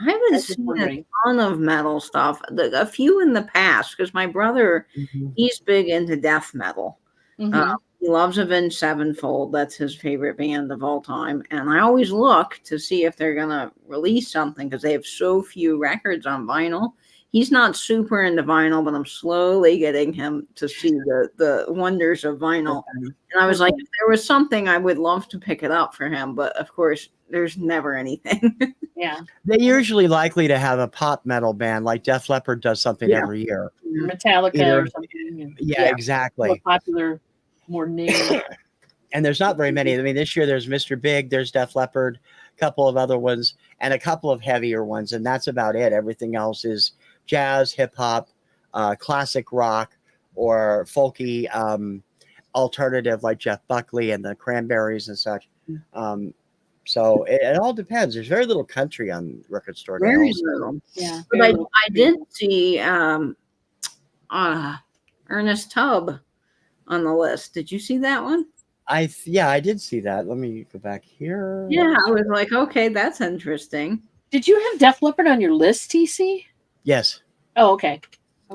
I haven't was just seen a wondering. ton of metal stuff. A few in the past, because my brother, Mhm. he's big into death metal. Mhm. He loves Avenged Sevenfold. That's his favorite band of all time. And I always look to see if they're going to release something because they have so few records on vinyl. He's not super into vinyl, but I'm slowly getting him to see the wonders of vinyl. And I was like, if there was something, I would love to pick it up for him. But of course, there's never anything. Yeah. They're usually likely to have a pop metal band, like Def Leppard does something Yeah. every year. Metallica Either- or something. And Yeah, Yeah. exactly. more popular, more name. And there's not very many. I mean, this year there's Mr. Big, there's Def Leppard, a couple of other ones, and a couple of heavier ones, and that's about it. Everything else is jazz, hip hop, classic rock, or folky alternative like Jeff Buckley and the Cranberries and such. So it all depends. There's very little country on Record Store Day. Very also. little. Yeah. But I did see Ernest Tubb on the list. Did you see that one? Yeah, I did see that. Let me go back here. Yeah, I was like, okay, that's interesting. Did you have Def Leppard on your list, TC? Yes. Oh, okay.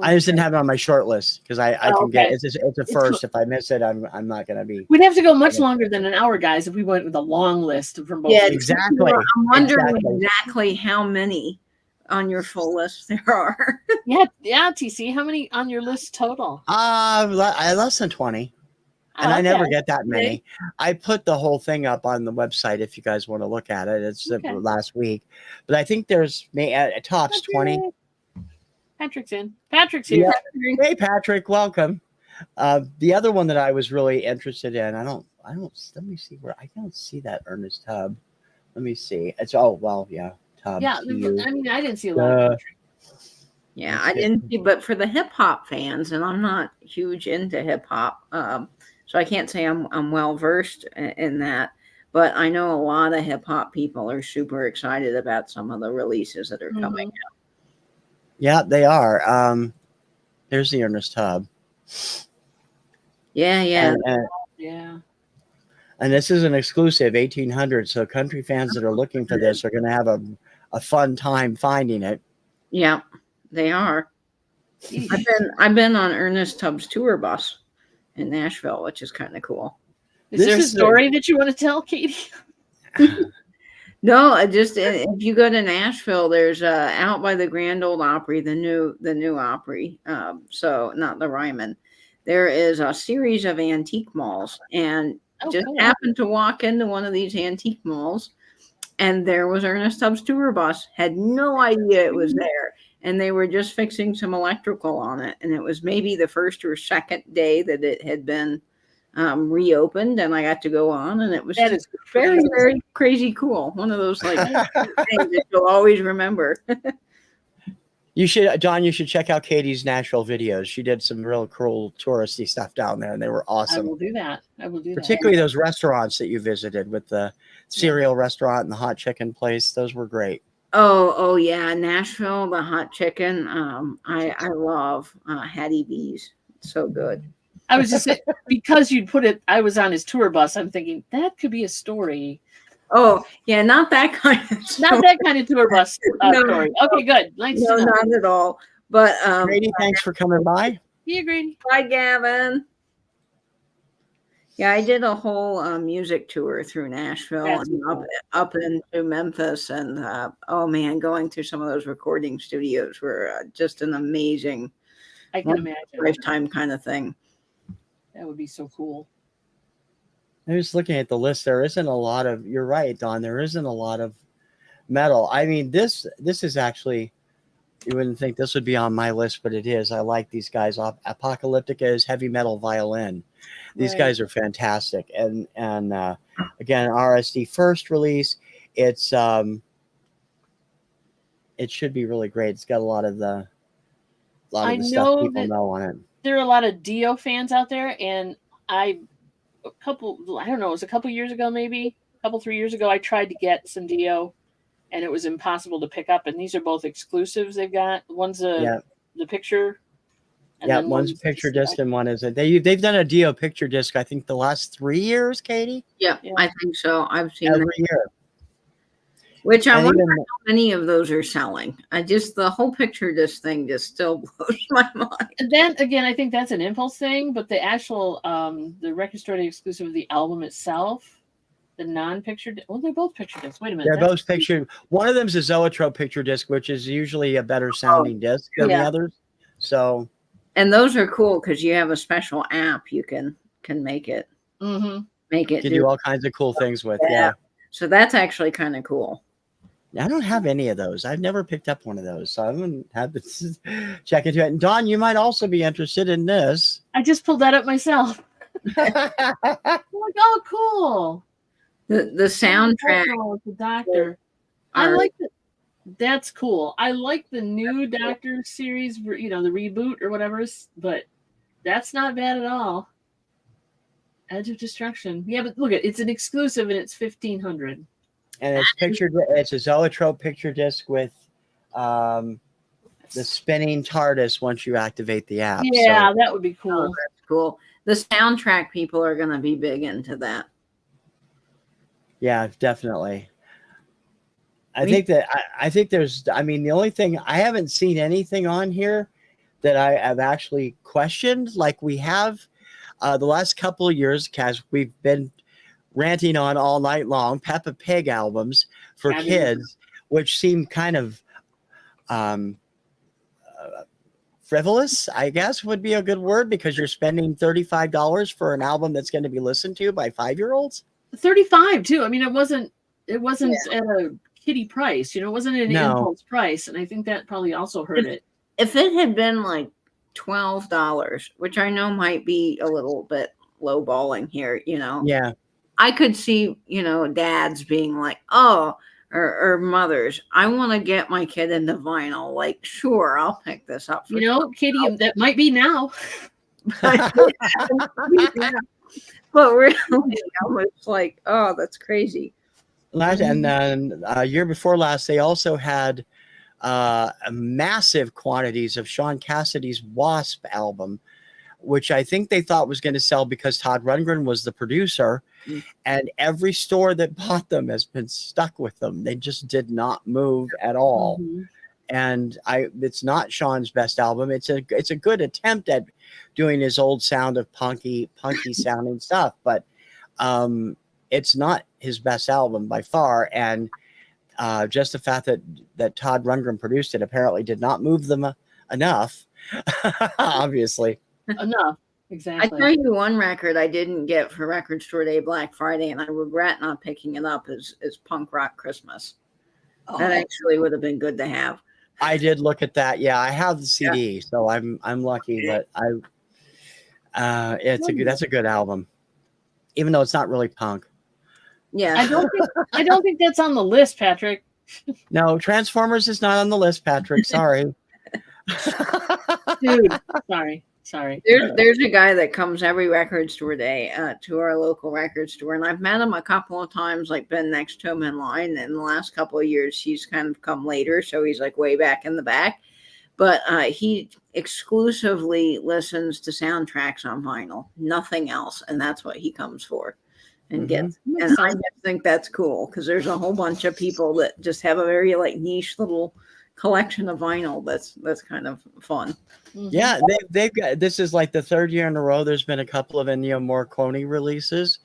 I just didn't have it on my short list because I Oh, can get okay. it's a first. If I miss it, I'm not gonna be. We'd have to go much longer than an hour, guys, if we went with a long list from both. Yeah, of you. Exactly. I'm wondering Exactly. exactly how many on your full list there are. Yeah, TC. How many on your list total? Less than 20, and Oh, I never okay. get that many. I put the whole thing up on the website if you guys want to look at it. It's Okay. last week, but I think there's tops 20. Patrick's in. Patrick's here. Yeah. Hey, Patrick, welcome. The other one that I was really interested in, I don't. Let me see where I don't see that Ernest Tubb. Let me see. It's Tubb. Yeah, T-U. I mean, I didn't see a lot of Patrick. Yeah, I didn't see, but for the hip hop fans, and I'm not huge into hip hop, so I can't say I'm well versed in that. But I know a lot of hip hop people are super excited about some of the releases that are coming out. Yeah, they are. There's the Ernest Tubb. Yeah. Yeah. And this is an exclusive 1800. So country fans that are looking for this are going to have a fun time finding it. Yeah, they are. I've been on Ernest Tubbs tour bus in Nashville, which is kind of cool. Is there a story that you want to tell, Katie? No, if you go to Nashville, there's out by the Grand Ole Opry, the new Opry. So not the Ryman. There is a series of antique malls, and happened to walk into one of these antique malls, and there was Ernest Tubbs tour bus. Had no idea it was there, and they were just fixing some electrical on it, and it was maybe the first or second day that it had been reopened, and I got to go on, and it was very, very crazy cool. One of those like things that you'll always remember. You should, Don. You should check out Katie's Nashville videos. She did some real cool touristy stuff down there, and they were awesome. I will do that. Particularly those restaurants that you visited with the cereal restaurant and the hot chicken place. Those were great. Oh yeah, Nashville, the hot chicken. I love Hattie B's. It's so good. I was just saying, because you'd put it, I was on his tour bus. I'm thinking that could be a story. Oh yeah, not that kind of story. Not that kind of tour bus story. Okay, good. Nice no, to know. not at all. But Grady, thanks for coming by. Yeah, Grady. Bye, Gavin. Yeah, I did a whole music tour through Nashville and up into Memphis, and oh man, going through some of those recording studios were just an amazing, I can imagine, lifetime kind of thing. That would be so cool. I was looking at the list. There isn't a lot of. You're right, Don. There isn't a lot of metal. I mean, this is actually. You wouldn't think this would be on my list, but it is. I like these guys. Apocalyptica is heavy metal violin. These guys are fantastic. And again, RSD first release. It should be really great. It's got a lot of the stuff people know on it. There are a lot of Dio fans out there, and it was a couple years ago, maybe a couple 3 years ago, I tried to get some Dio, and it was impossible to pick up. And these are both exclusives they've got. One's the picture. And one's a picture disc and one is they've done a Dio picture disc, I think the last 3 years, Katie? Yeah, I think so. I've seen every year. Which I And wonder even how many of those are selling. The whole picture disc thing just still blows my mind. And then again, I think that's an impulse thing, but the actual the record store day exclusive of the album itself, the non-picture, well, they're both picture discs. Wait a minute, they're both pictured. One of them is a Zoetrope picture disc, which is usually a better sounding disc than the yeah. others. So, And those are cool because you have a special app you can make it Mm-hmm. make you it can do all kinds of cool things with. Yeah. So that's actually kind of cool. I don't have any of those. I've never picked up one of those, so I'm gonna have to check into it. And Dawn, you might also be interested in this. I just pulled that up myself. I'm like, oh, cool. The soundtrack. The Doctor. I like it. That's cool. I like the new Doctor series, you know, the reboot or whatever, but that's not bad at all. Edge of Destruction. Yeah, but look, it's an exclusive and it's $1,500. And it's pictured. It's a Zoetrope picture disc with the spinning TARDIS once you activate the app. Yeah, so. that would be cool. Oh, that's cool. The soundtrack people are going to be big into that. Yeah, definitely. I think there's, I mean, the only thing, I haven't seen anything on here that I have actually questioned like we have the last couple of years, because we've been ranting on all night long, Peppa Pig albums for kids, which seem kind of frivolous, I guess would be a good word, because you're spending $35 for an album that's going to be listened to by 5-year-olds. 35 too. I mean, it wasn't at a kiddie price, you know, it wasn't an impulse price. And I think that probably also hurt it. If it had been like $12, which I know might be a little bit lowballing here, you know. Yeah. I could see, you know, dads being like, oh, or mothers, I want to get my kid into vinyl. Like, sure, I'll pick this up. You know, Katie, that might be now. But really, I was like, oh, that's crazy. And then year before last, they also had massive quantities of Sean Cassidy's Wasp album, which I think they thought was going to sell because Todd Rundgren was the producer, and every store that bought them has been stuck with them. They just did not move at all. And it's not Sean's best album. It's a good attempt at doing his old sound of punky sounding stuff, but it's not his best album by far. And just the fact that Todd Rundgren produced it apparently did not move them enough. Obviously. Enough. Exactly. I tell you one record I didn't get for Record Store Day Black Friday, and I regret not picking it up, is Punk Rock Christmas. That actually would have been good to have. I did look at that. Yeah, I have the CD, so I'm lucky that that's a good album, even though it's not really punk. Yeah, I don't think that's on the list, Patrick. No, Transformers is not on the list, Patrick. Sorry. Dude, sorry. There's a guy that comes every Record Store Day to our local record store, and I've met him a couple of times, like been next to him in line. And in the last couple of years, he's kind of come later, so he's like way back in the back. But he exclusively listens to soundtracks on vinyl, nothing else, and that's what he comes for and gets. And I just think that's cool because there's a whole bunch of people that just have a very like niche little collection of vinyl that's kind of fun. Yeah, they've got, this is like the third year in a row there's been a couple of Ennio Morricone releases.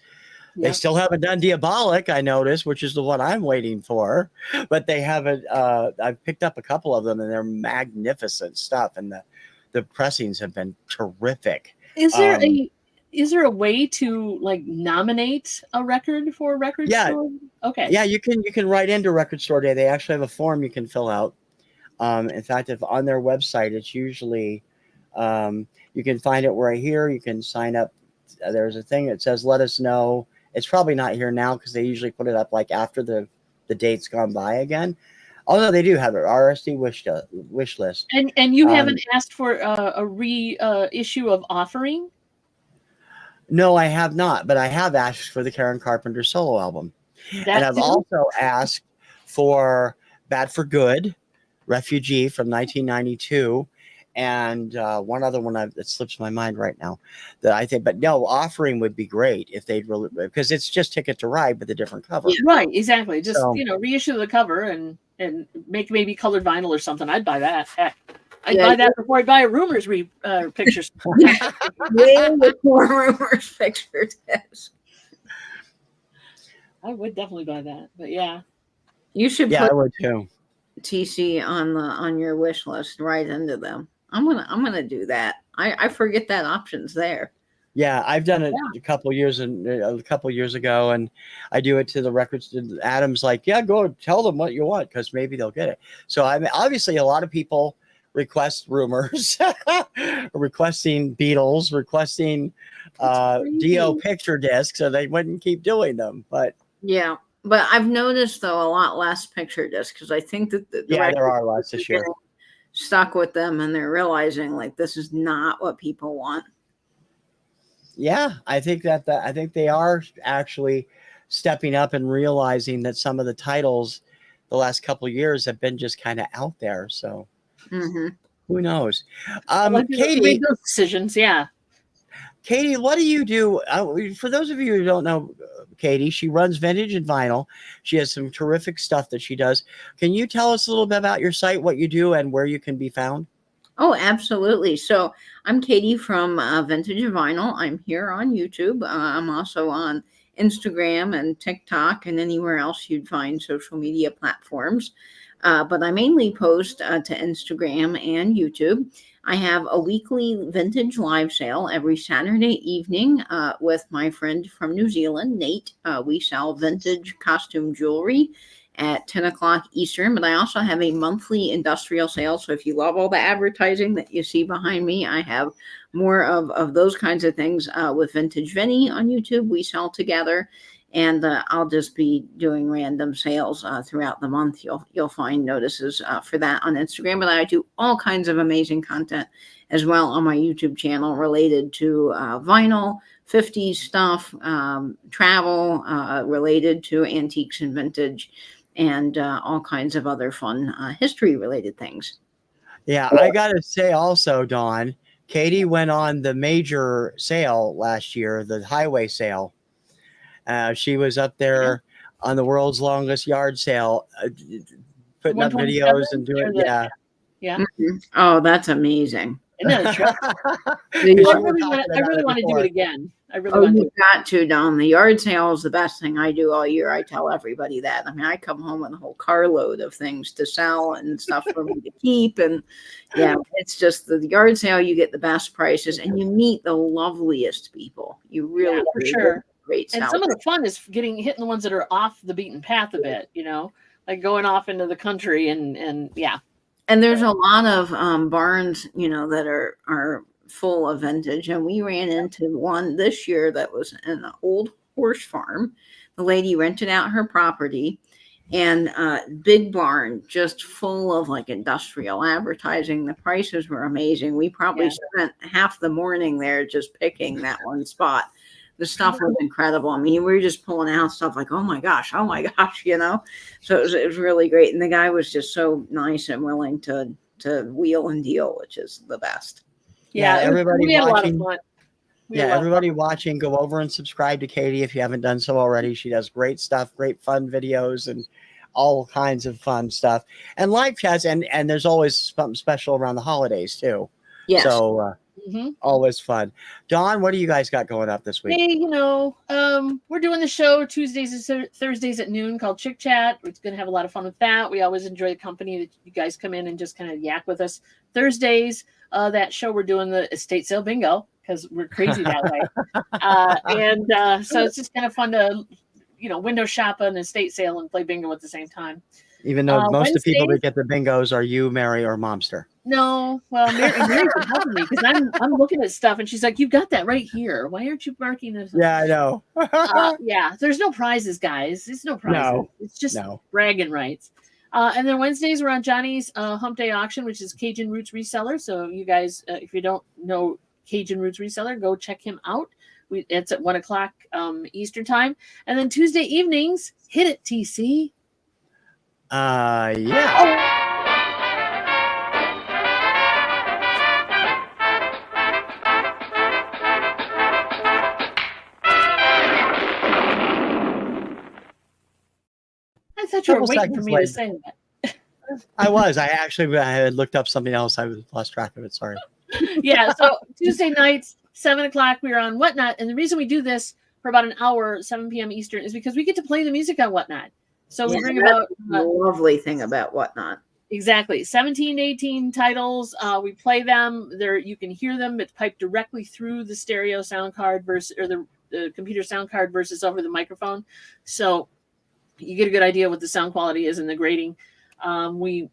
They still haven't done Diabolic, I noticed, which is the one I'm waiting for, but they haven't. I've picked up a couple of them and they're magnificent stuff, and the pressings have been terrific. Is there a way to like nominate a record for a record store? Okay. Yeah, you can write into Record Store Day. They actually have a form you can fill out. In fact, if on their website, it's usually you can find it right here. You can sign up. There's a thing that says "Let us know." It's probably not here now because they usually put it up like after the date's gone by again. Although they do have it, RSD wish list. And you haven't asked for a reissue of Offering? No, I have not, but I have asked for the Karen Carpenter solo album. And I've also asked for Bad for Good, Refugee from 1992, and one other one that slips my mind right now that I think, but no, Offering would be great if they'd really, because it's just Ticket to Ride with a different cover. Right, exactly. Just So- reissue the cover and make maybe colored vinyl or something. I'd buy that. Heck, I'd Yeah, buy that before I'd buy a Rumors pictures. Way before Rumors picture disc. I would definitely buy that. But yeah, You should Yeah, I put would too. TC on your wish list right into them. I'm gonna do that. I forget that option's there. Yeah, I've done it a couple years ago, and I do it to the records. Adam's like, yeah, go tell them what you want because maybe they'll get it. So I mean, obviously, a lot of people request Rumors, requesting Beatles, requesting Dio picture discs, so they wouldn't keep doing them. But Yeah, but I've noticed though a lot less picture discs because I think that the yeah, there record are lots this year. stuck with them and they're realizing like this is not what people want. Yeah, I think I think they are actually stepping up and realizing that some of the titles the last couple of years have been just kind of out there. So Mm-hmm. who knows? Katie, made those decisions. Yeah. Katie, what do you do? For those of you who don't know Katie, she runs Vintage and Vinyl. She has some terrific stuff that she does. Can you tell us a little bit about your site, what you do, and where you can be found? Oh, absolutely. So I'm Katie from Vintage and Vinyl. I'm here on YouTube. I'm also on Instagram and TikTok and anywhere else you'd find social media platforms. But I mainly post to Instagram and YouTube. I have a weekly vintage live sale every Saturday evening with my friend from New Zealand, Nate. We sell vintage costume jewelry at 10 o'clock Eastern, but I also have a monthly industrial sale. So if you love all the advertising that you see behind me, I have more of those kinds of things with Vintage Vinny on YouTube. We sell together, and I'll just be doing random sales throughout the month. You'll find notices for that on Instagram, but I do all kinds of amazing content as well on my YouTube channel related to vinyl, 50s stuff, travel related to antiques and vintage, and all kinds of other fun history-related things. Yeah, I got to say also, Dawn, Katie went on the major sale last year, the highway sale. She was up there on the world's longest yard sale, putting up videos and doing, Yeah. Mm-hmm. Oh, that's amazing. Isn't that a trip? I really want to do it again. I really want to. You've got to, Don. The yard sale is the best thing I do all year. I tell everybody that. I mean, I come home with a whole carload of things to sell and stuff for me to keep. And yeah, it's just the yard sale. You get the best prices and you meet the loveliest people. You really, for sure. Great. And some of the fun is hitting the ones that are off the beaten path a bit. Like going off into the country and yeah. And there's a lot of barns, that are full of vintage. And we ran into one this year that was an old horse farm. The lady rented out her property and big barn, just full of like industrial advertising. The prices were amazing. We probably spent half the morning there just picking that one spot. The stuff was incredible. I mean, we were just pulling out stuff like, oh my gosh. So it was really great. And the guy was just so nice and willing to wheel and deal, which is the best. Yeah, everybody we had watching. A lot of fun. Everybody watching, go over and subscribe to Katie if you haven't done so already. She does great stuff, great fun videos, and all kinds of fun stuff. And live chats, and there's always something special around the holidays too. Yes. So always fun. Dawn, what do you guys got going up this week? Hey, we're doing the show Tuesdays and Thursdays at noon called Chick Chat. We're going to have a lot of fun with that. We always enjoy the company that you guys come in and just kind of yak with us. Thursdays, that show we're doing the estate sale bingo because we're crazy that way. So it's just kind of fun to, window shop an estate sale and play bingo at the same time. Even though most of the people that get the bingos are you, Mary, or Momster. No, well, Mary's helping me because I'm looking at stuff and she's like, "You've got that right here. Why aren't you marking this?" Yeah, I know. There's no prizes, guys. It's no prizes. No, it's just bragging rights. And then Wednesdays we're on Johnny's Hump Day Auction, which is Cajun Roots Reseller. So you guys, if you don't know Cajun Roots Reseller, go check him out. It's at 1 o'clock Eastern time. And then Tuesday evenings, hit it, TC. thought you were Couple waiting for seconds me later. to say that. I was. I had looked up something else. I lost track of it. Sorry. Yeah, so Tuesday nights, 7 o'clock, we're on Whatnot. And the reason we do this for about an hour, 7 p.m. Eastern, is because we get to play the music on Whatnot. So we Yeah, bring that's about the lovely thing about Whatnot. exactly 17 to 18 titles. We play them. There you can hear them. It's piped directly through the stereo sound card versus or the computer sound card versus over the microphone. So you get a good idea what the sound quality is and the grading. We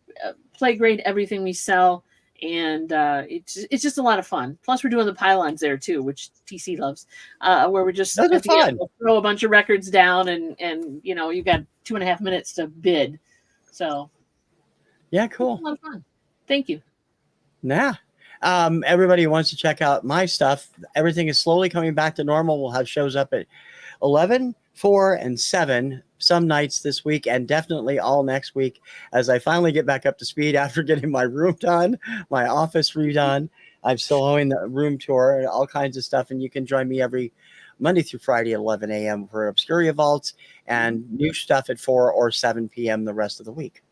play grade everything we sell, and it's just a lot of fun. Plus, we're doing the pylons there too, which TC loves, where we're just Those are at the end, fun. we'll throw a bunch of records down, and you know you got 2.5 minutes to bid. So Yeah, it's cool. a lot of fun. Thank you. Nah. Everybody who wants to check out my stuff, everything is slowly coming back to normal. We'll have shows up at 11, 4, and 7 some nights this week, and definitely all next week as I finally get back up to speed after getting my room done, my office redone. I'm still owing the room tour and all kinds of stuff, and you can join me every Monday through Friday at 11 a.m. for Obscuria Vaults and new stuff at 4 or 7 p.m. the rest of the week.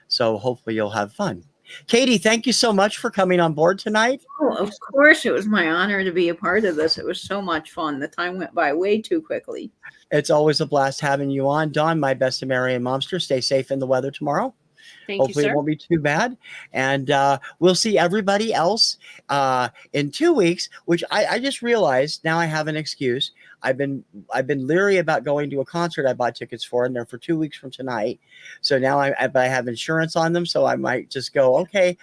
So hopefully you'll have fun. Katie, thank you so much for coming on board tonight. Oh, of course, it was my honor to be a part of this. It was so much fun. The time went by way too quickly. It's always a blast having you on. Dawn, my best American Momster, stay safe in the weather tomorrow. Thank Hopefully you, it sir. won't be too bad. And we'll see everybody else in 2 weeks, which I just realized now I have an excuse. I've been leery about going to a concert I bought tickets for, and they're for 2 weeks from tonight. So now I have insurance on them, so I might just go, okay,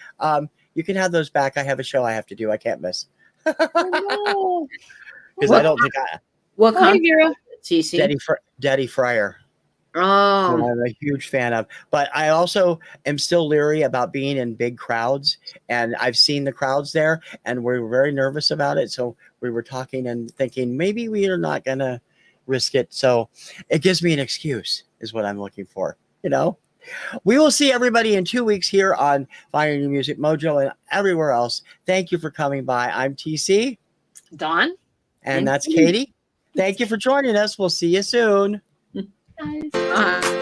you can have those back. I have a show I have to do. I can't miss. Oh, Because What- I don't think I What no. Oh, hey, concert, Vera. TC? Daddy Fryer. Oh, Who I'm a huge fan of, but I also am still leery about being in big crowds, and I've seen the crowds there, and we were very nervous about it. So we were talking and thinking maybe we are not gonna risk it. So it gives me an excuse, is what I'm looking for. You know, we will see everybody in 2 weeks here on Finding Your Music Mojo and everywhere else. Thank you for coming by. I'm TC, Dawn. and that's Katie. Thank you for joining us. We'll see you soon. Guys. bye.